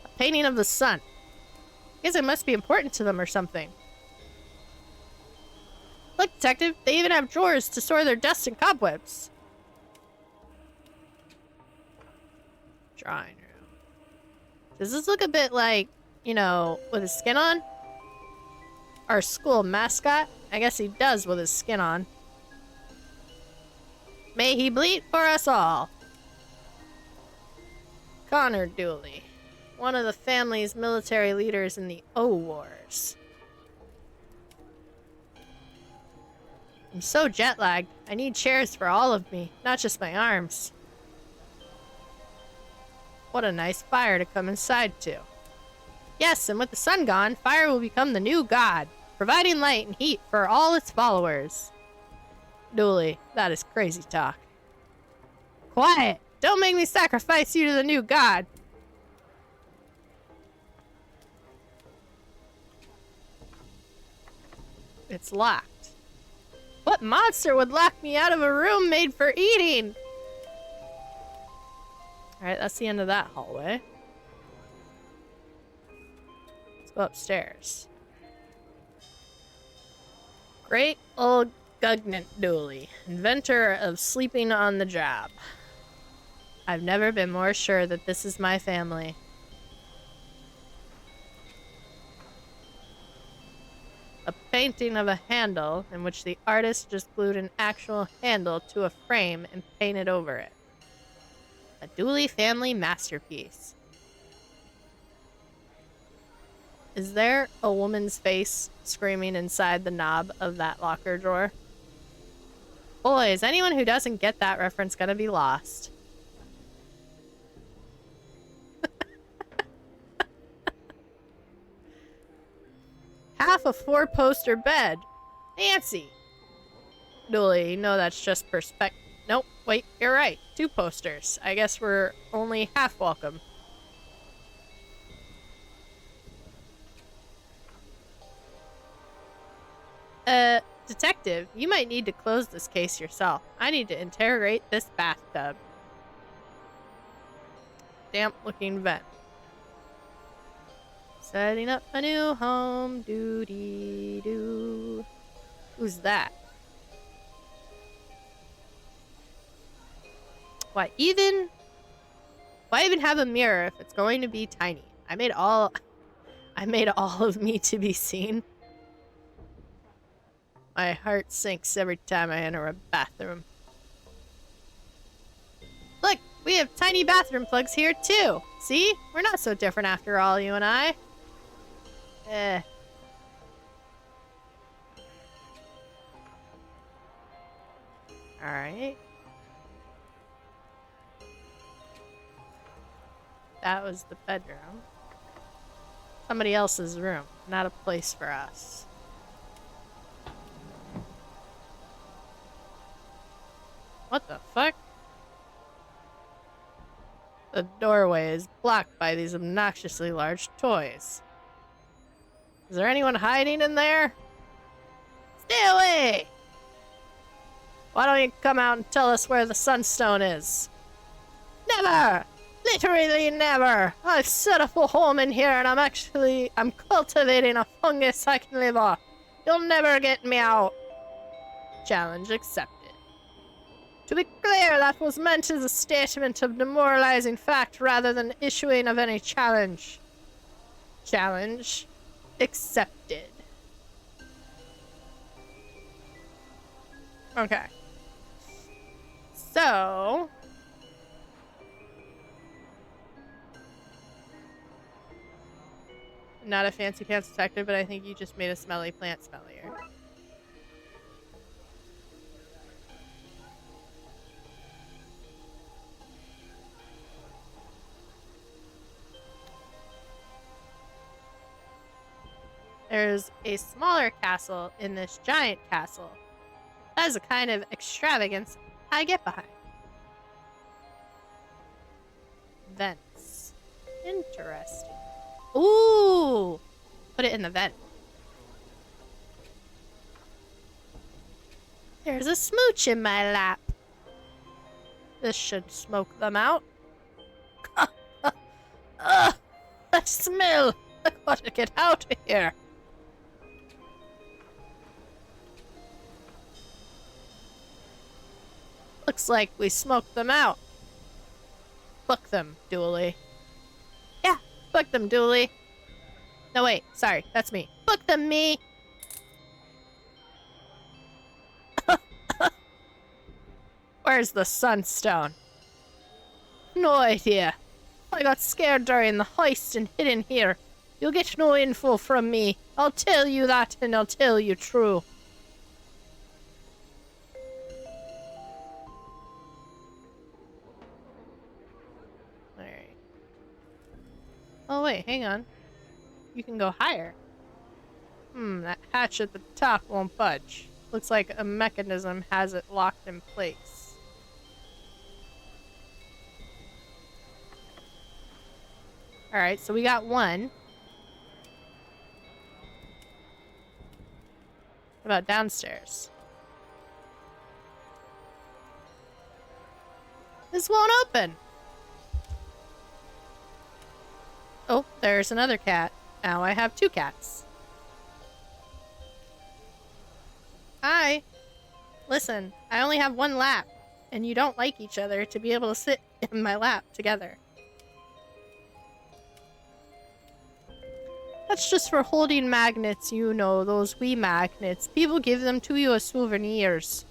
A painting of the sun. Guess it must be important to them or something. Look, detective, they even have drawers to store their dust and cobwebs. Drawing room. Does this look a bit like, you know, with his skin on? Our school mascot? I guess he does with his skin on. May he bleed for us all. Connor Dooley, one of the family's military leaders in the O-Wars. I'm so jet-lagged. I need chairs for all of me, not just my arms. What a nice fire to come inside to. Yes, and with the sun gone, fire will become the new god, providing light and heat for all its followers. Dooley, that is crazy talk. Quiet! Don't make me sacrifice you to the new god! It's locked. What monster would lock me out of a room made for eating? Alright, that's the end of that hallway. Let's go upstairs. Great old Gugnant Dooley, inventor of sleeping on the job. I've never been more sure that this is my family. A painting of a handle in which the artist just glued an actual handle to a frame and painted over it. A Dooley family masterpiece. Is there a woman's face screaming inside the knob of that locker drawer? Boys, anyone who doesn't get that reference gonna be lost. Half a 4-poster bed. Fancy. Dooley, no, that's just perspective. Nope, wait, you're right. 2 posters. I guess we're only half welcome. Detective, you might need to close this case yourself. I need to interrogate this bathtub. Damp-looking vent. Setting up a new home. Doo-dee-doo. Who's that? Why even have a mirror if it's going to be tiny? I made all of me to be seen. My heart sinks every time I enter a bathroom. Look, we have tiny bathroom plugs here too. See? We're not so different after all, you and I. Alright. That was the bedroom. Somebody else's room, not a place for us. What the fuck? The doorway is blocked by these obnoxiously large toys. Is there anyone hiding in there? Stay away! Why don't you come out and tell us where the sunstone is? Never! Literally never! I've set up a home in here and I'm cultivating a fungus I can live off. You'll never get me out. Challenge accepted. To be clear, that was meant as a statement of demoralizing fact rather than issuing of any challenge. Challenge accepted. Okay. So... Not a fancy pants detective, but I think you just made a smelly plant smellier. There's a smaller castle in this giant castle. That is a kind of extravagance I get behind. Vents. Interesting. Ooh! Put it in the vent. There's a smooch in my lap. This should smoke them out. The smell! I gotta get out of here. Looks like we smoked them out. Book them, Dooley. Yeah, book them, Dooley. No, wait, sorry, that's me. Book them, me! Where's the sunstone? No idea. I got scared during the heist and hid in here. You'll get no info from me. I'll tell you that and I'll tell you true. Alright. Oh wait, hang on. You can go higher. That hatch at the top won't budge. Looks like a mechanism has it locked in place. Alright, so we got one. What about downstairs? This won't open! Oh, there's another cat. Now I have two cats. Hi. Listen, I only have one lap, and you don't like each other to be able to sit in my lap together. That's just for holding magnets, you know, those wee magnets. People give them to you as souvenirs.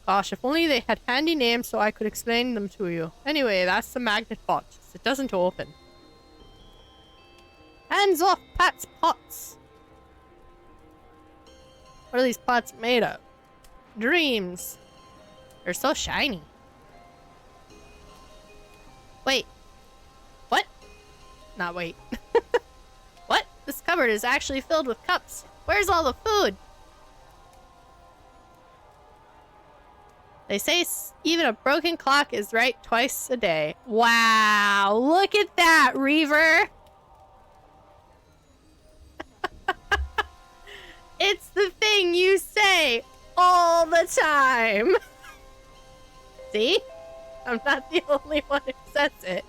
Gosh, if only they had handy names so I could explain them to you. Anyway, that's the magnet box. It doesn't open. Hands off Pat's pots! What are these pots made of? Dreams. They're so shiny. Wait. What? Not wait. What? This cupboard is actually filled with cups. Where's all the food? They say even a broken clock is right twice a day. Wow, look at that, Reaver! It's the thing you say all the time. See? I'm not the only one who says it.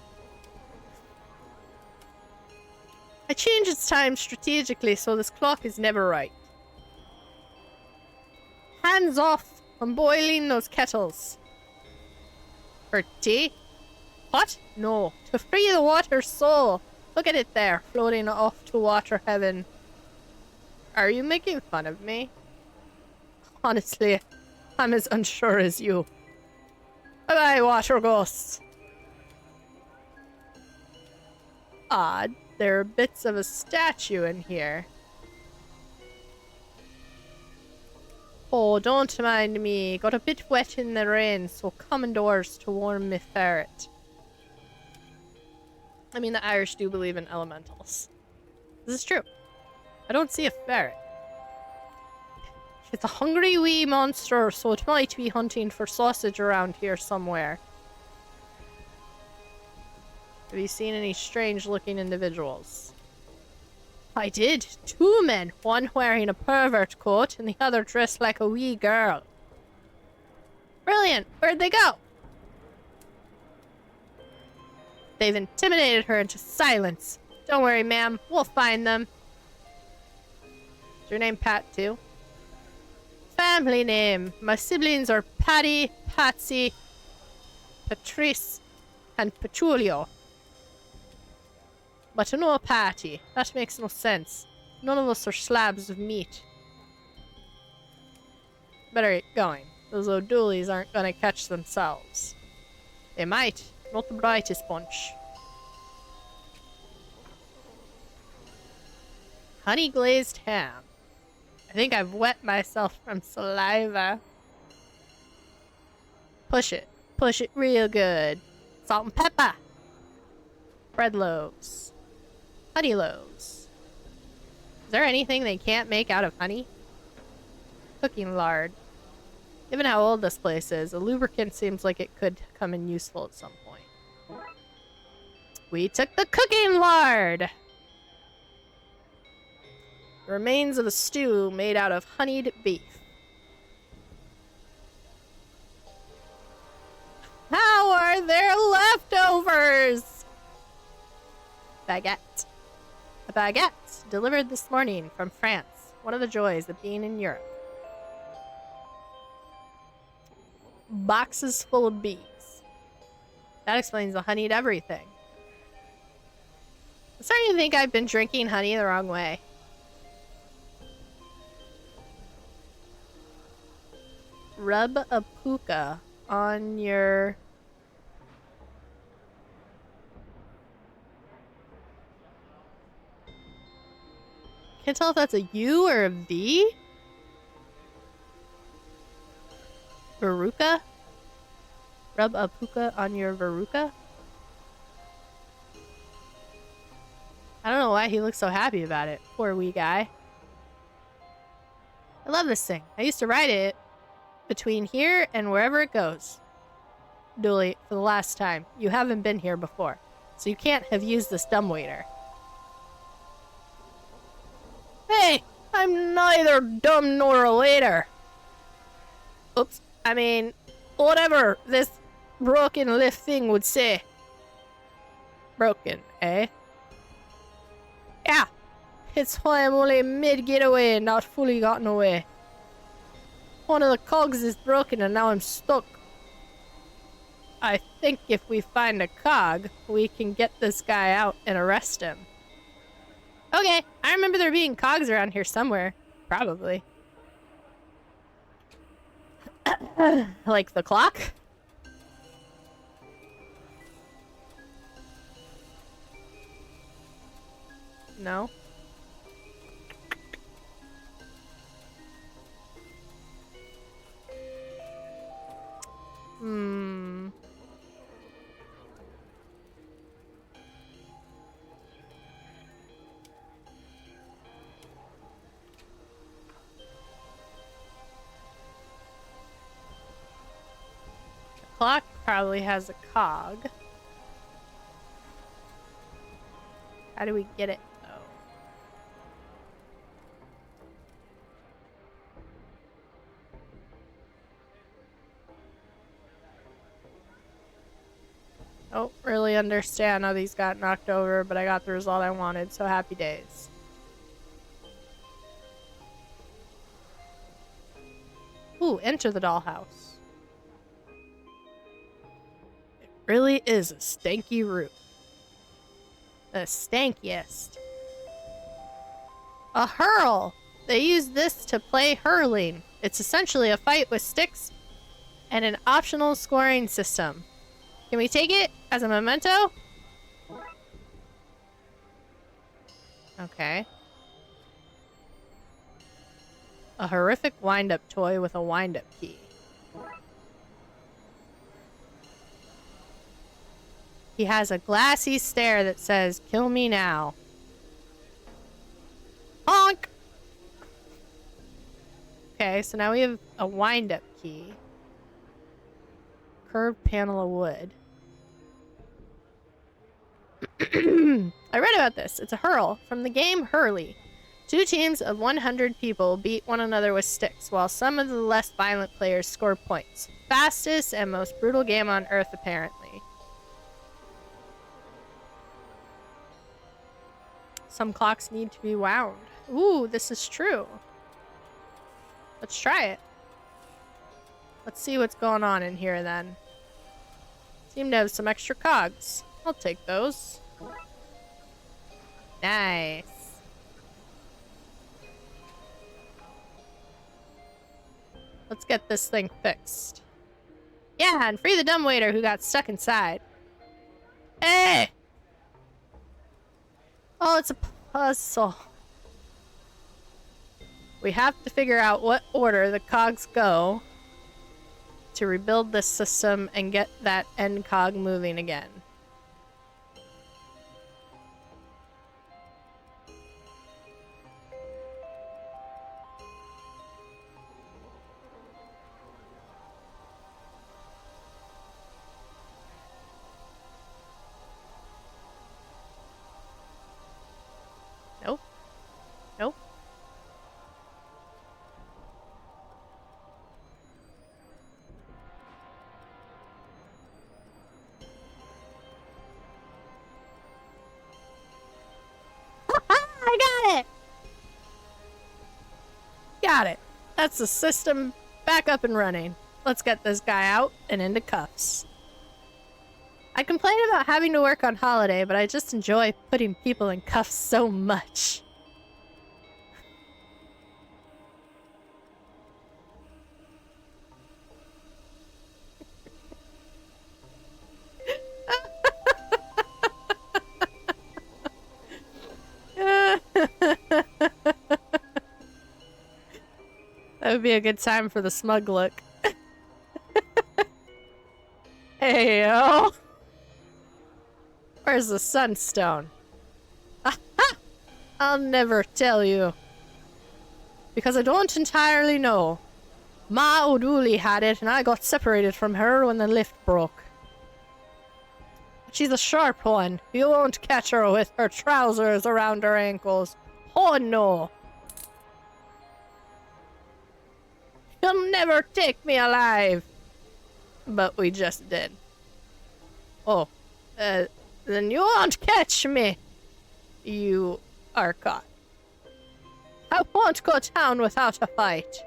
I change its time strategically so this clock is never right. Hands off from boiling those kettles. For tea? What? No. To free the water soul. Look at it there, floating off to water heaven. Are you making fun of me? Honestly, I'm as unsure as you. Bye-bye, water ghosts. Odd. There are bits of a statue in here. Oh, don't mind me. Got a bit wet in the rain, so come indoors to warm me ferret. I mean, the Irish do believe in elementals. This is true. I don't see a ferret. It's a hungry wee monster, so it might be hunting for sausage around here somewhere. Have you seen any strange-looking individuals? I did. 2 men, one wearing a pervert coat and the other dressed like a wee girl. Brilliant! Where'd they go? They've intimidated her into silence. Don't worry, ma'am. We'll find them. Is your name Pat, too? Family name. My siblings are Patty, Patsy, Patrice, and Petulio. But no Patty. That makes no sense. None of us are slabs of meat. Better get going. Those O'Dooleys aren't gonna catch themselves. They might. Not the brightest bunch. Honey glazed ham. I think I've wet myself from saliva. Push it. Push it real good. Salt and pepper. Bread loaves. Honey loaves. Is there anything they can't make out of honey? Cooking lard. Given how old this place is, a lubricant seems like it could come in useful at some point. We took the cooking lard! The remains of a stew made out of honeyed beef. How are there leftovers? Baguette. A baguette delivered this morning from France. One of the joys of being in Europe. Boxes full of bees. That explains the honeyed everything. I'm starting to think I've been drinking honey the wrong way. Rub a puka on your... Can't tell if that's a U or a V? Veruca? Rub a puka on your veruca? I don't know why he looks so happy about it. Poor wee guy. I love this thing. I used to ride it between here and wherever it goes. Dooley, for the last time. You haven't been here before, so you can't have used this dumbwaiter. Hey! I'm neither dumb nor a waiter. Oops. I mean, whatever this broken lift thing would say. Broken, eh? Yeah. It's why I'm only mid-getaway and not fully gotten away. One of the cogs is broken and now I'm stuck. I think if we find a cog, we can get this guy out and arrest him. Okay, I remember there being cogs around here somewhere. Probably. Like the clock? No. Clock probably has a cog. How do we get it, though? I don't really understand how these got knocked over, but I got the result I wanted, so happy days. Ooh, enter the dollhouse. Really is a stanky root. The stankiest. A hurl! They use this to play hurling. It's essentially a fight with sticks and an optional scoring system. Can we take it as a memento? Okay. A horrific wind-up toy with a wind-up key. He has a glassy stare that says, "Kill me now." Honk! Okay, so now we have a wind-up key. Curved panel of wood. I read about this. It's a hurl from the game Hurley. 2 teams of 100 people beat one another with sticks, while some of the less violent players score points. Fastest and most brutal game on Earth, apparently. Some clocks need to be wound. Ooh, this is true. Let's try it. Let's see what's going on in here then. Seem to have some extra cogs. I'll take those. Nice. Let's get this thing fixed. Yeah, and free the dumbwaiter who got stuck inside. Hey! Oh, it's a puzzle. We have to figure out what order the cogs go to rebuild this system and get that end cog moving again. Nope. Nope. I got it! Got it. That's the system back up and running. Let's get this guy out and into cuffs. I complain about having to work on holiday, but I just enjoy putting people in cuffs so much. That would be a good time for the smug look. Hey, yo. Where's the sunstone? Aha! I'll never tell you. Because I don't entirely know. Ma O'Dooley had it, and I got separated from her when the lift broke. But she's a sharp one. You won't catch her with her trousers around her ankles. Oh no! You'll never take me alive! But we just did. Oh, then you won't catch me. You are caught. I won't go down without a fight.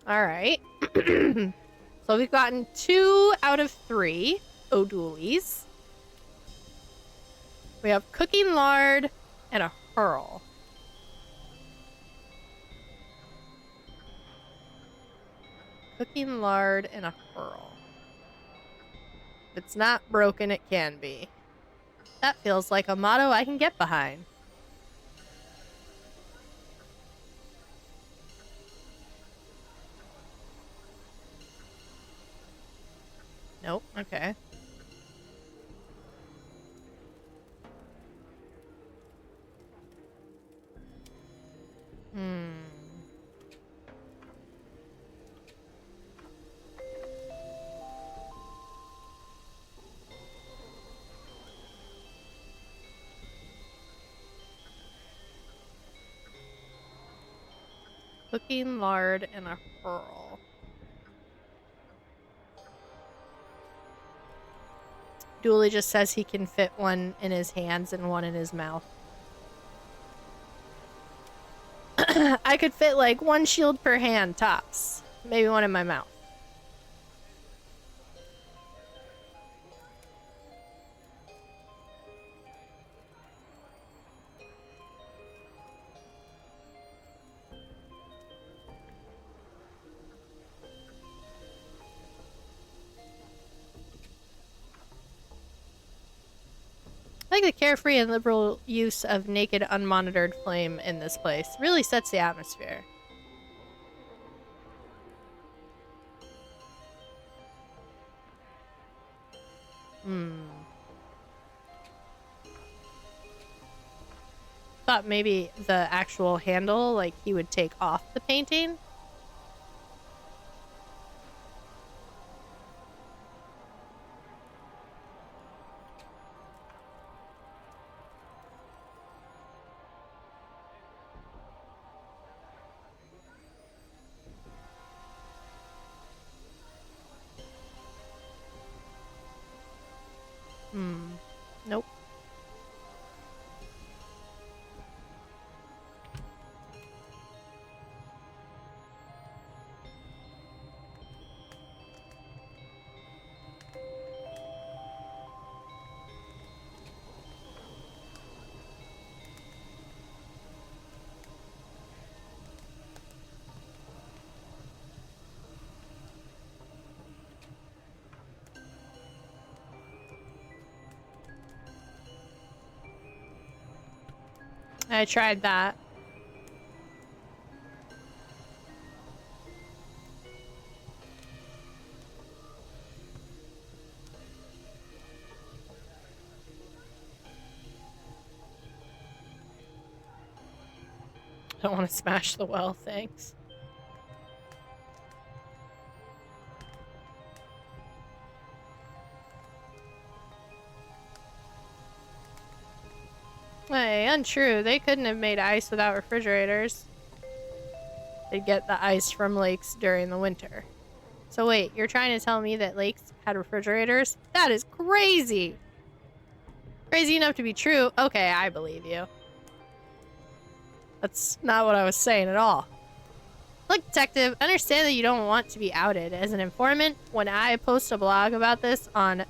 Alright. So we've gotten 2 out of 3 O'Dooleys. We have cooking lard and a hurl. Cooking lard and a hurl. If it's not broken, it can be. That feels like a motto I can get behind. Nope, okay. Cooking lard and a hurl. Dooley just says he can fit one in his hands and one in his mouth. I could fit like one shield per hand tops. Maybe one in my mouth. I like the carefree and liberal use of naked, unmonitored flame in this place. Really sets the atmosphere. Thought maybe the actual handle, like he would take off the painting. Nope. I tried that. I don't want to smash the well, thanks. Hey, untrue. They couldn't have made ice without refrigerators. They'd get the ice from lakes during the winter. So wait, you're trying to tell me that lakes had refrigerators? That is crazy! Crazy enough to be true. Okay, I believe you. That's not what I was saying at all. Look, detective, understand that you don't want to be outed as an informant. When I post a blog about this on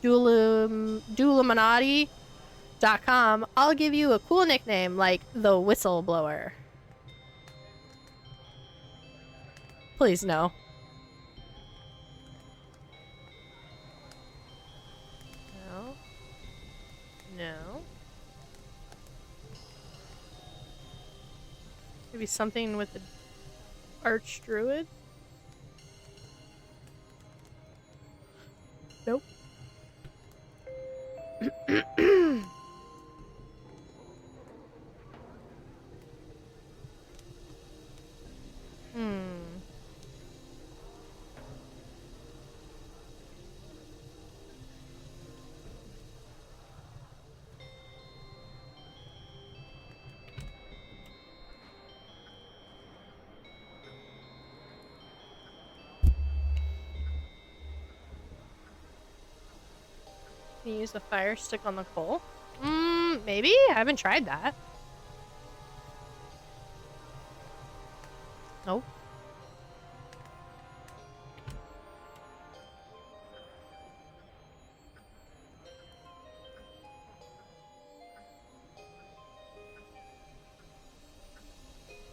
Duliminati.com, I'll give you a cool nickname like the Whistleblower. Please, no. No. No. Maybe something with the Druid? Nope. Can you use the fire stick on the coal? Maybe? I haven't tried that. Nope.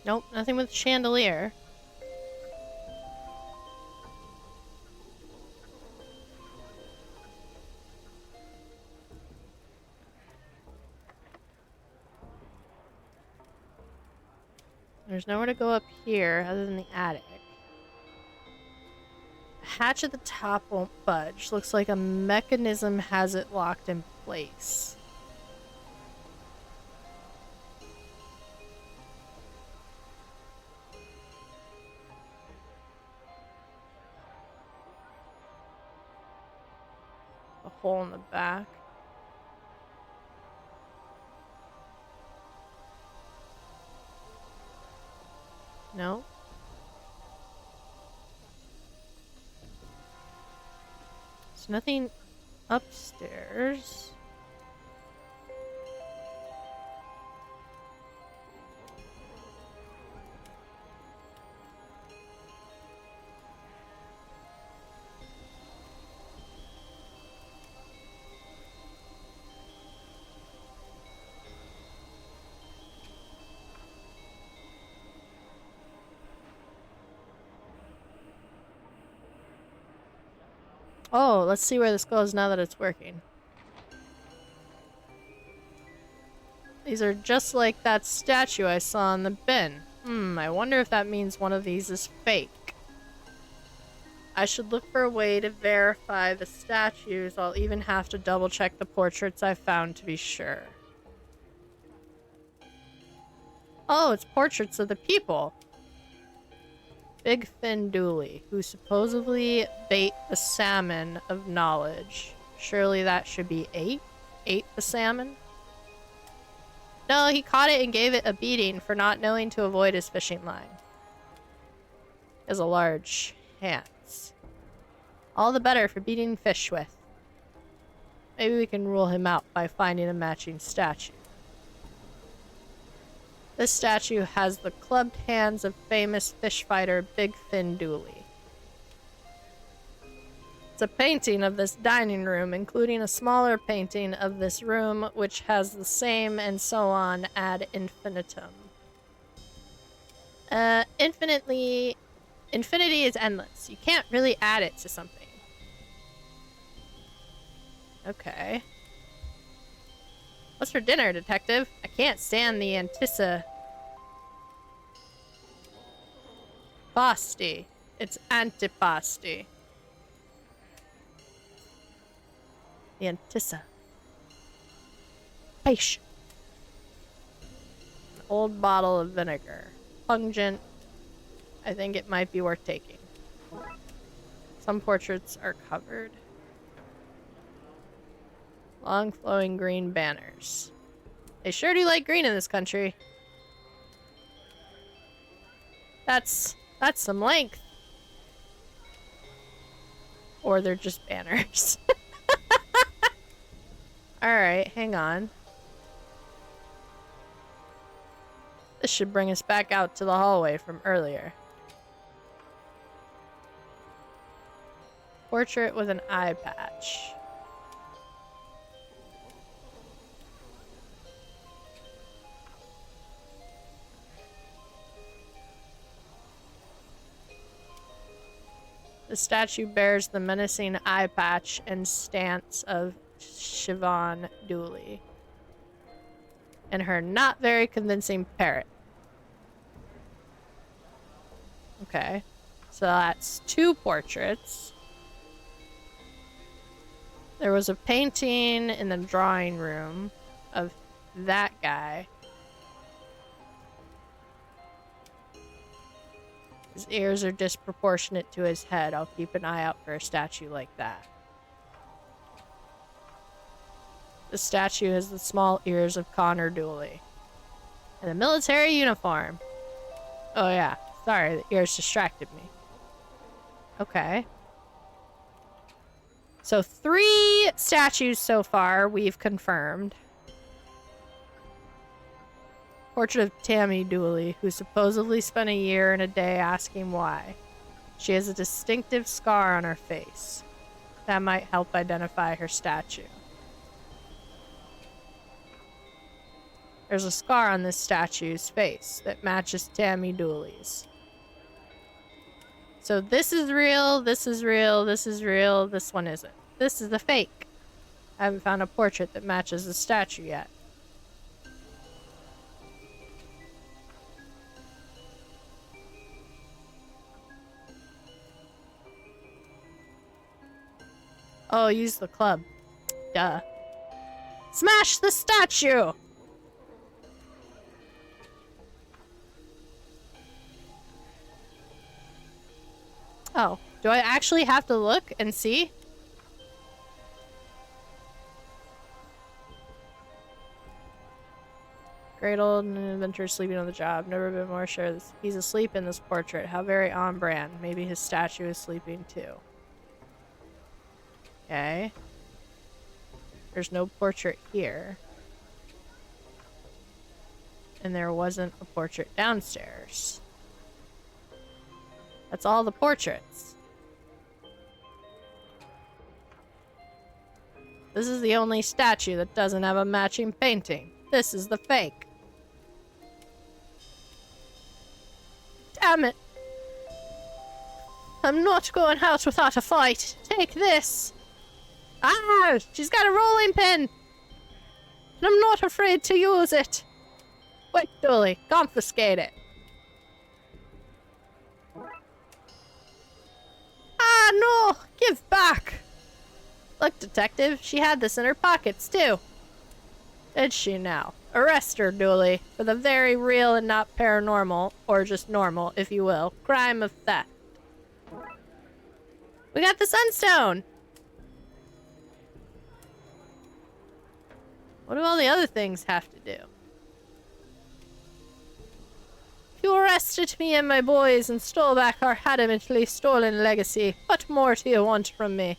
Nope, nothing with chandelier. There's nowhere to go up here other than the attic. The hatch at the top won't budge. Looks like a mechanism has it locked in place. A hole in the back. No. There's nothing upstairs. Oh, let's see where this goes now that it's working. These are just like that statue I saw in the bin. I wonder if that means one of these is fake. I should look for a way to verify the statues. I'll even have to double check the portraits I found to be sure. Oh, it's portraits of the people. Big Fin Dooley, who supposedly bait the salmon of knowledge. Surely that should be ate? Ate the salmon? No, he caught it and gave it a beating for not knowing to avoid his fishing line. He has a large hands. All the better for beating fish with. Maybe we can rule him out by finding a matching statue. This statue has the clubbed hands of famous fish fighter Big Fin Dooley. It's a painting of this dining room, including a smaller painting of this room, which has the same, and so on ad infinitum. Infinity is endless. You can't really add it to something. Okay. What's for dinner, detective? I can't stand the Pasti. It's antipasti. The antissa. Patient. An old bottle of vinegar. Pungent. I think it might be worth taking. Some portraits are covered. Long flowing green banners. They sure do like green in this country. That's some length. Or they're just banners. Alright, hang on. This should bring us back out to the hallway from earlier. Portrait with an eye patch. The statue bears the menacing eye patch and stance of Siobhan Dooley and her not very convincing parrot. Okay, so that's 2 portraits. There was a painting in the drawing room of that guy. His ears are disproportionate to his head. I'll keep an eye out for a statue like that. The statue has the small ears of Connor Dooley. And a military uniform. Oh yeah, sorry, the ears distracted me. Okay. So 3 statues so far we've confirmed. Portrait of Tammy Dooley, who supposedly spent a year and a day asking why. She has a distinctive scar on her face. That might help identify her statue. There's a scar on this statue's face that matches Tammy Dooley's. So this is real, this is real, this is real, this one isn't. This is the fake. I haven't found a portrait that matches the statue yet. Oh, use the club. Duh. Smash the statue! Oh, do I actually have to look and see? Great old inventor sleeping on the job. Never been more sure he's asleep in this portrait. How very on brand. Maybe his statue is sleeping too. Okay. There's no portrait here. And there wasn't a portrait downstairs. That's all the portraits. This is the only statue that doesn't have a matching painting. This is the fake. Damn it. I'm not going out without a fight. take this. Ah, she's got a rolling pin. And I'm not afraid to use it. Wait, Dooley, confiscate it. Ah, no, give back. Look, detective, she had this in her pockets, too. Did she now? Arrest her, Dooley, for the very real and not paranormal, or just normal, if you will, crime of theft. We got the sunstone! What do all the other things have to do? You arrested me and my boys and stole back our adamantly stolen legacy. What more do you want from me?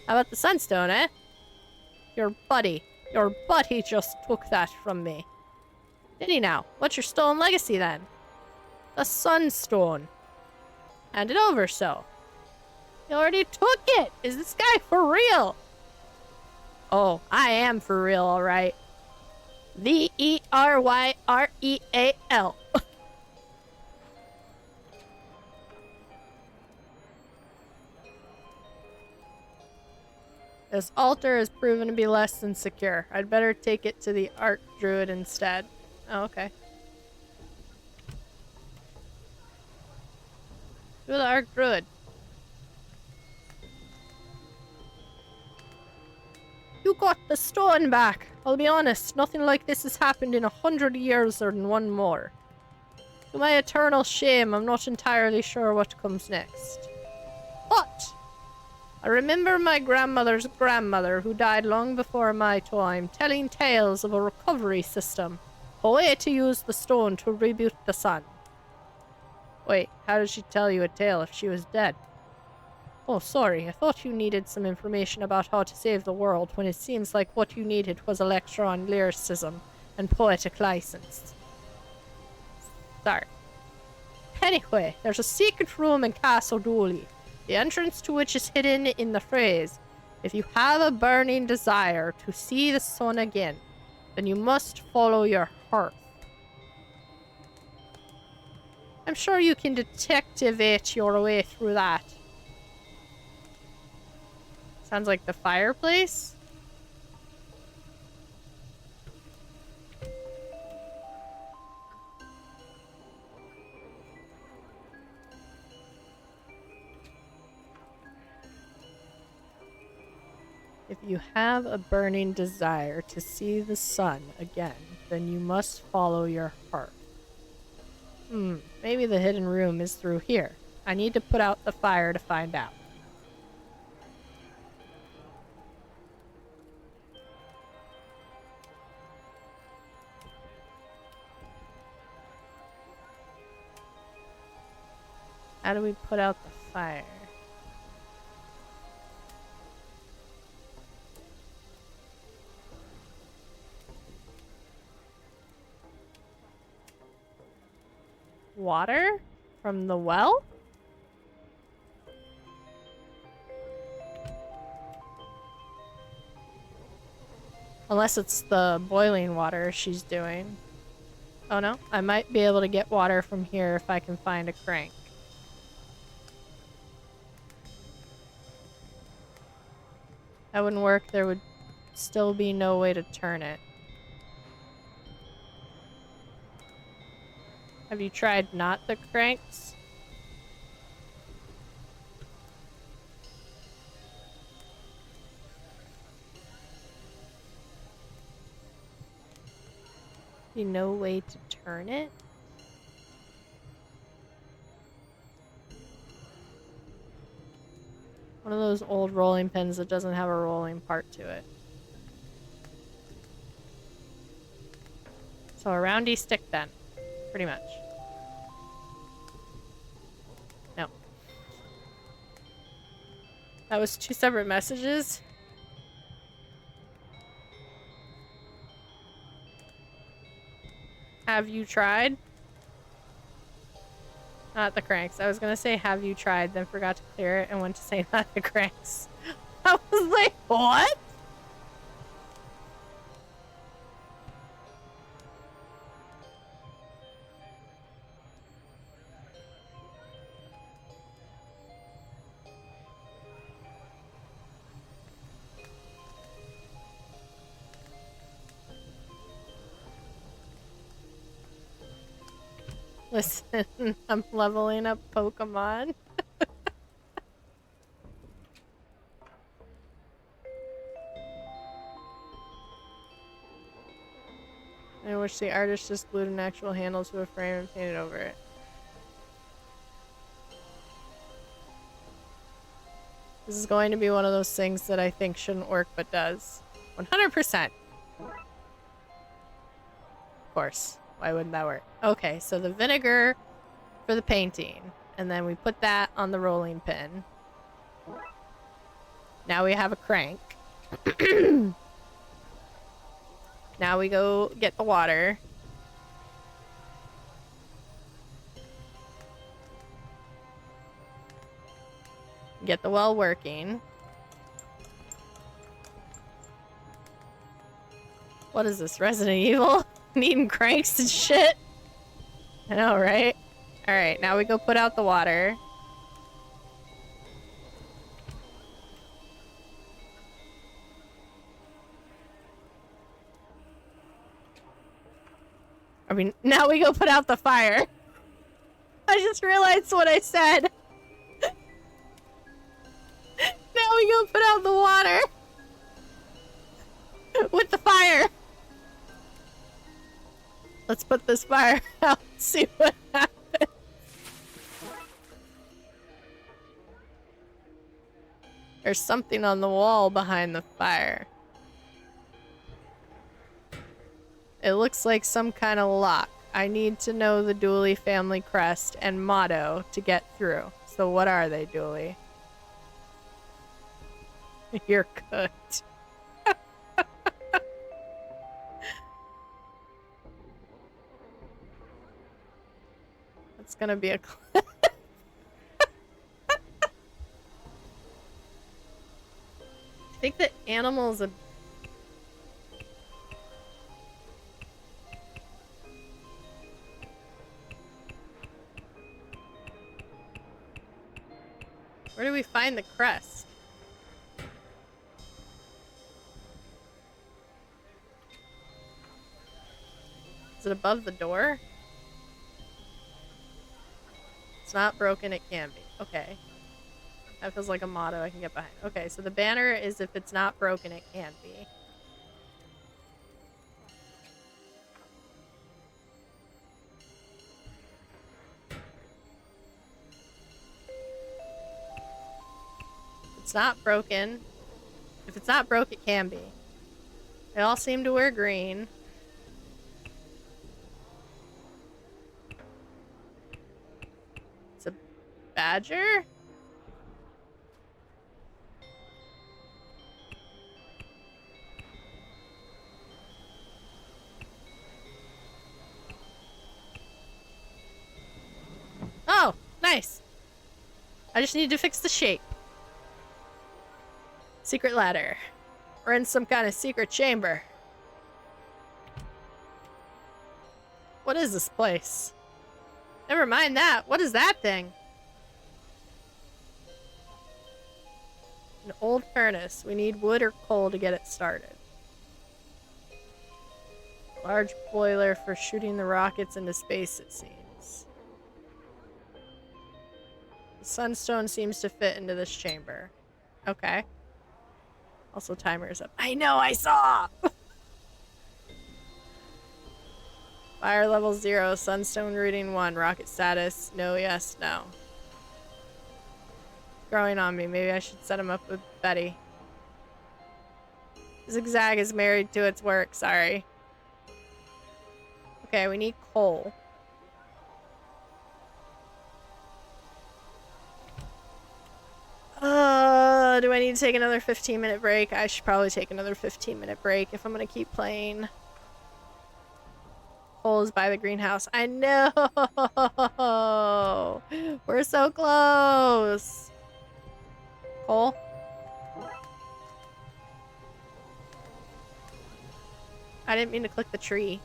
How about the sunstone, eh? Your buddy just took that from me. Did he now? What's your stolen legacy then? The sunstone. Hand it over, so. He already took it! Is this guy for real? Oh, I am for real, alright. V-E-R-Y-R-E-A-L. This altar has proven to be less than secure. I'd better take it to the Druid instead. Oh, okay. To the Druid. You got the stone back. I'll be honest, nothing like this has happened in 100 years or in one more. To my eternal shame, I'm not entirely sure what comes next. But I remember my grandmother's grandmother, who died long before my time, telling tales of a recovery system, a way to use the stone to reboot the sun. Wait, how did she tell you a tale if she was dead? Oh, sorry, I thought you needed some information about how to save the world when it seems like what you needed was a lecture on lyricism and poetic license. Sorry. Anyway, there's a secret room in Castle Dooley, the entrance to which is hidden in the phrase, "If you have a burning desire to see the sun again, then you must follow your heart." I'm sure you can detectivate your way through that. Sounds like the fireplace? If you have a burning desire to see the sun again, then you must follow your heart. Maybe the hidden room is through here. I need to put out the fire to find out. How do we put out the fire? Water? From the well? Unless it's the boiling water she's doing. Oh no, I might be able to get water from here if I can find a crank. That wouldn't work, there would still be no way to turn it. Have you tried not the cranks? Be no way to turn it? One of those old rolling pins that doesn't have a rolling part to it. So a roundy stick then, pretty much. No. That was 2 separate messages? Have you tried? Not the cranks. I was gonna say, have you tried, then forgot to clear it and went to say not the cranks. I was like, what? Listen, I'm leveling up Pokemon. I wish the artist just glued an actual handle to a frame and painted over it. This is going to be one of those things that I think shouldn't work but does. 100%. Of course. Why wouldn't that work? Okay, so the vinegar for the painting. And then we put that on the rolling pin. Now we have a crank. Now we go get the water. Get the well working. What is this, Resident Evil? Needing cranks and shit? I know, right? Alright, now we go put out the water. I mean, now we go put out the fire. I just realized what I said. Now we go put out the water. With the fire. Let's put this fire out and see what happens. There's something on the wall behind the fire. It looks like some kind of lock. I need to know the Dooley family crest and motto to get through. So what are they, Dooley? You're cooked. It's gonna be a clip. I think the animals a Where do we find the crest? Is it above the door? It's not broken, it can be. Okay. That feels like a motto I can get behind. Okay, so the banner is if it's not broken, it can be. It's not broken. If it's not broke, it can be. They all seem to wear green. It's a badger? Oh, nice. I just need to fix the shape. Secret ladder. We're in some kind of secret chamber. What is this place? Never mind that. What is that thing? An old furnace. We need wood or coal to get it started. Large boiler for shooting the rockets into space, it seems. The sunstone seems to fit into this chamber. Okay. Also, timer is up. I know, I saw! Fire level 0, sunstone reading 1, rocket status, no, yes, no. It's growing on me. Maybe I should set him up with Betty. Zigzag is married to its work, sorry. Okay, we need coal. Do I need to take another 15-minute break? I should probably take another 15-minute break if I'm gonna keep playing. Coal is by the greenhouse. I know! We're so close! Coal? I didn't mean to click the tree.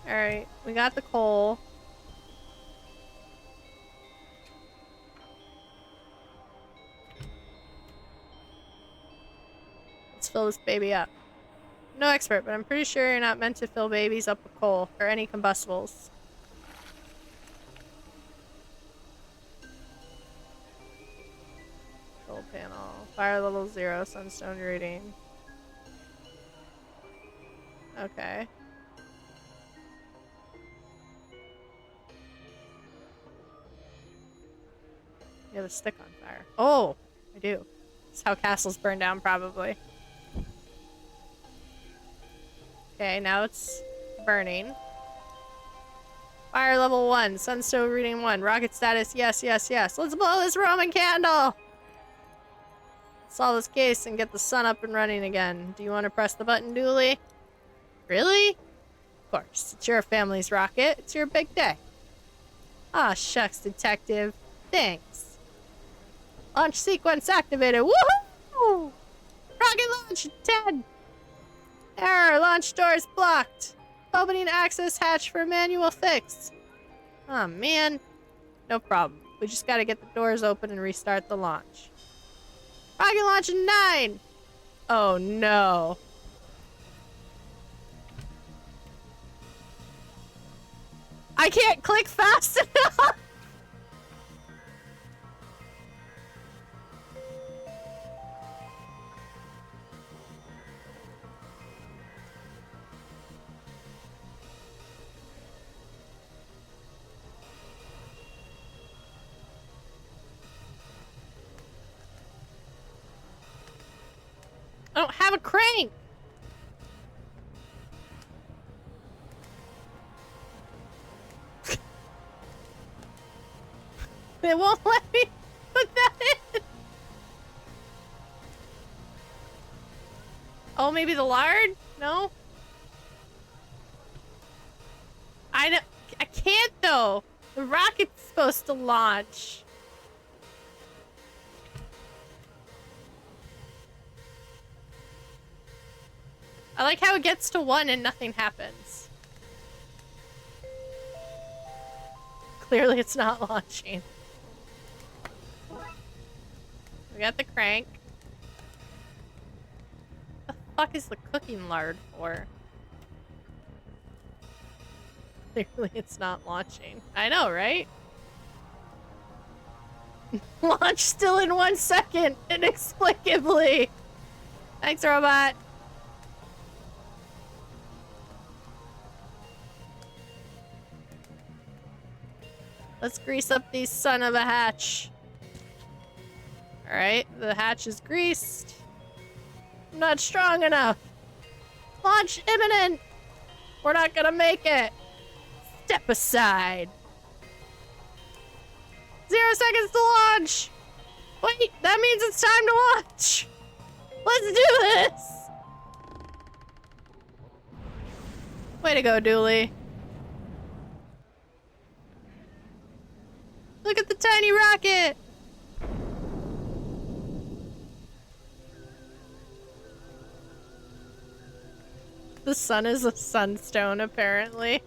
Alright, we got the coal. Let's fill this baby up. No expert, but I'm pretty sure you're not meant to fill babies up with coal or any combustibles. Control panel. Fire level 0, sunstone reading. Okay. You have a stick on fire. Oh, I do. That's how castles burn down, probably. Okay, now it's burning. Fire level 1, sunstone reading 1, rocket status, yes, yes, yes. Let's blow this Roman candle! Solve this case and get the sun up and running again. Do you want to press the button, Dooley? Really? Of course. It's your family's rocket. It's your big day. Ah, shucks, detective. Thanks. Launch sequence activated. Woohoo! Rocket launch 10. Error. Launch doors blocked. Opening access hatch for manual fix. Oh, man. No problem. We just gotta get the doors open and restart the launch. Rocket launch in 9. Oh, no. I can't click fast enough. I don't have a crank. It won't let me put that in. Oh, maybe the lard? No? I can't though. The rocket's supposed to launch. I like how it gets to 1 and nothing happens. Clearly it's not launching. We got the crank. What the fuck is the cooking lard for? Clearly it's not launching. I know, right? Launch still in 1 second, inexplicably. Thanks, robot. Let's grease up these son of a hatch. Alright, the hatch is greased. I'm not strong enough. Launch imminent. We're not gonna make it. Step aside. 0 seconds to launch. Wait, that means it's time to launch. Let's do this. Way to go, Dooley. Look at the tiny rocket. The sun is a sunstone, apparently.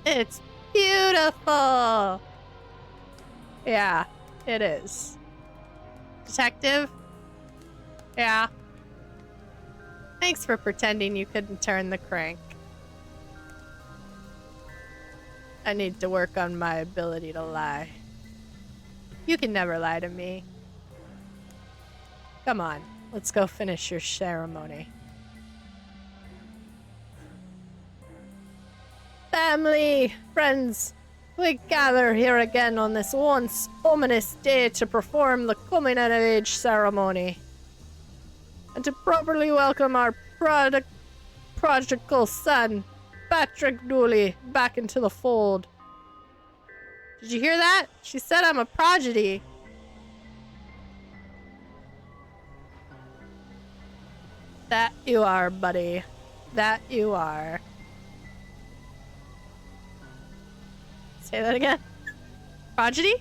It's beautiful. Yeah, it is. Detective? Yeah. Thanks for pretending you couldn't turn the crank. I need to work on my ability to lie. You can never lie to me. Come on, let's go finish your ceremony. Family, friends, we gather here again on this once ominous day to perform the coming of age ceremony. And to properly welcome our prodigal son, Patrick Dooley, back into the fold. Did you hear that? She said I'm a prodigy. That you are, buddy. That you are. Say that again. Prodigy?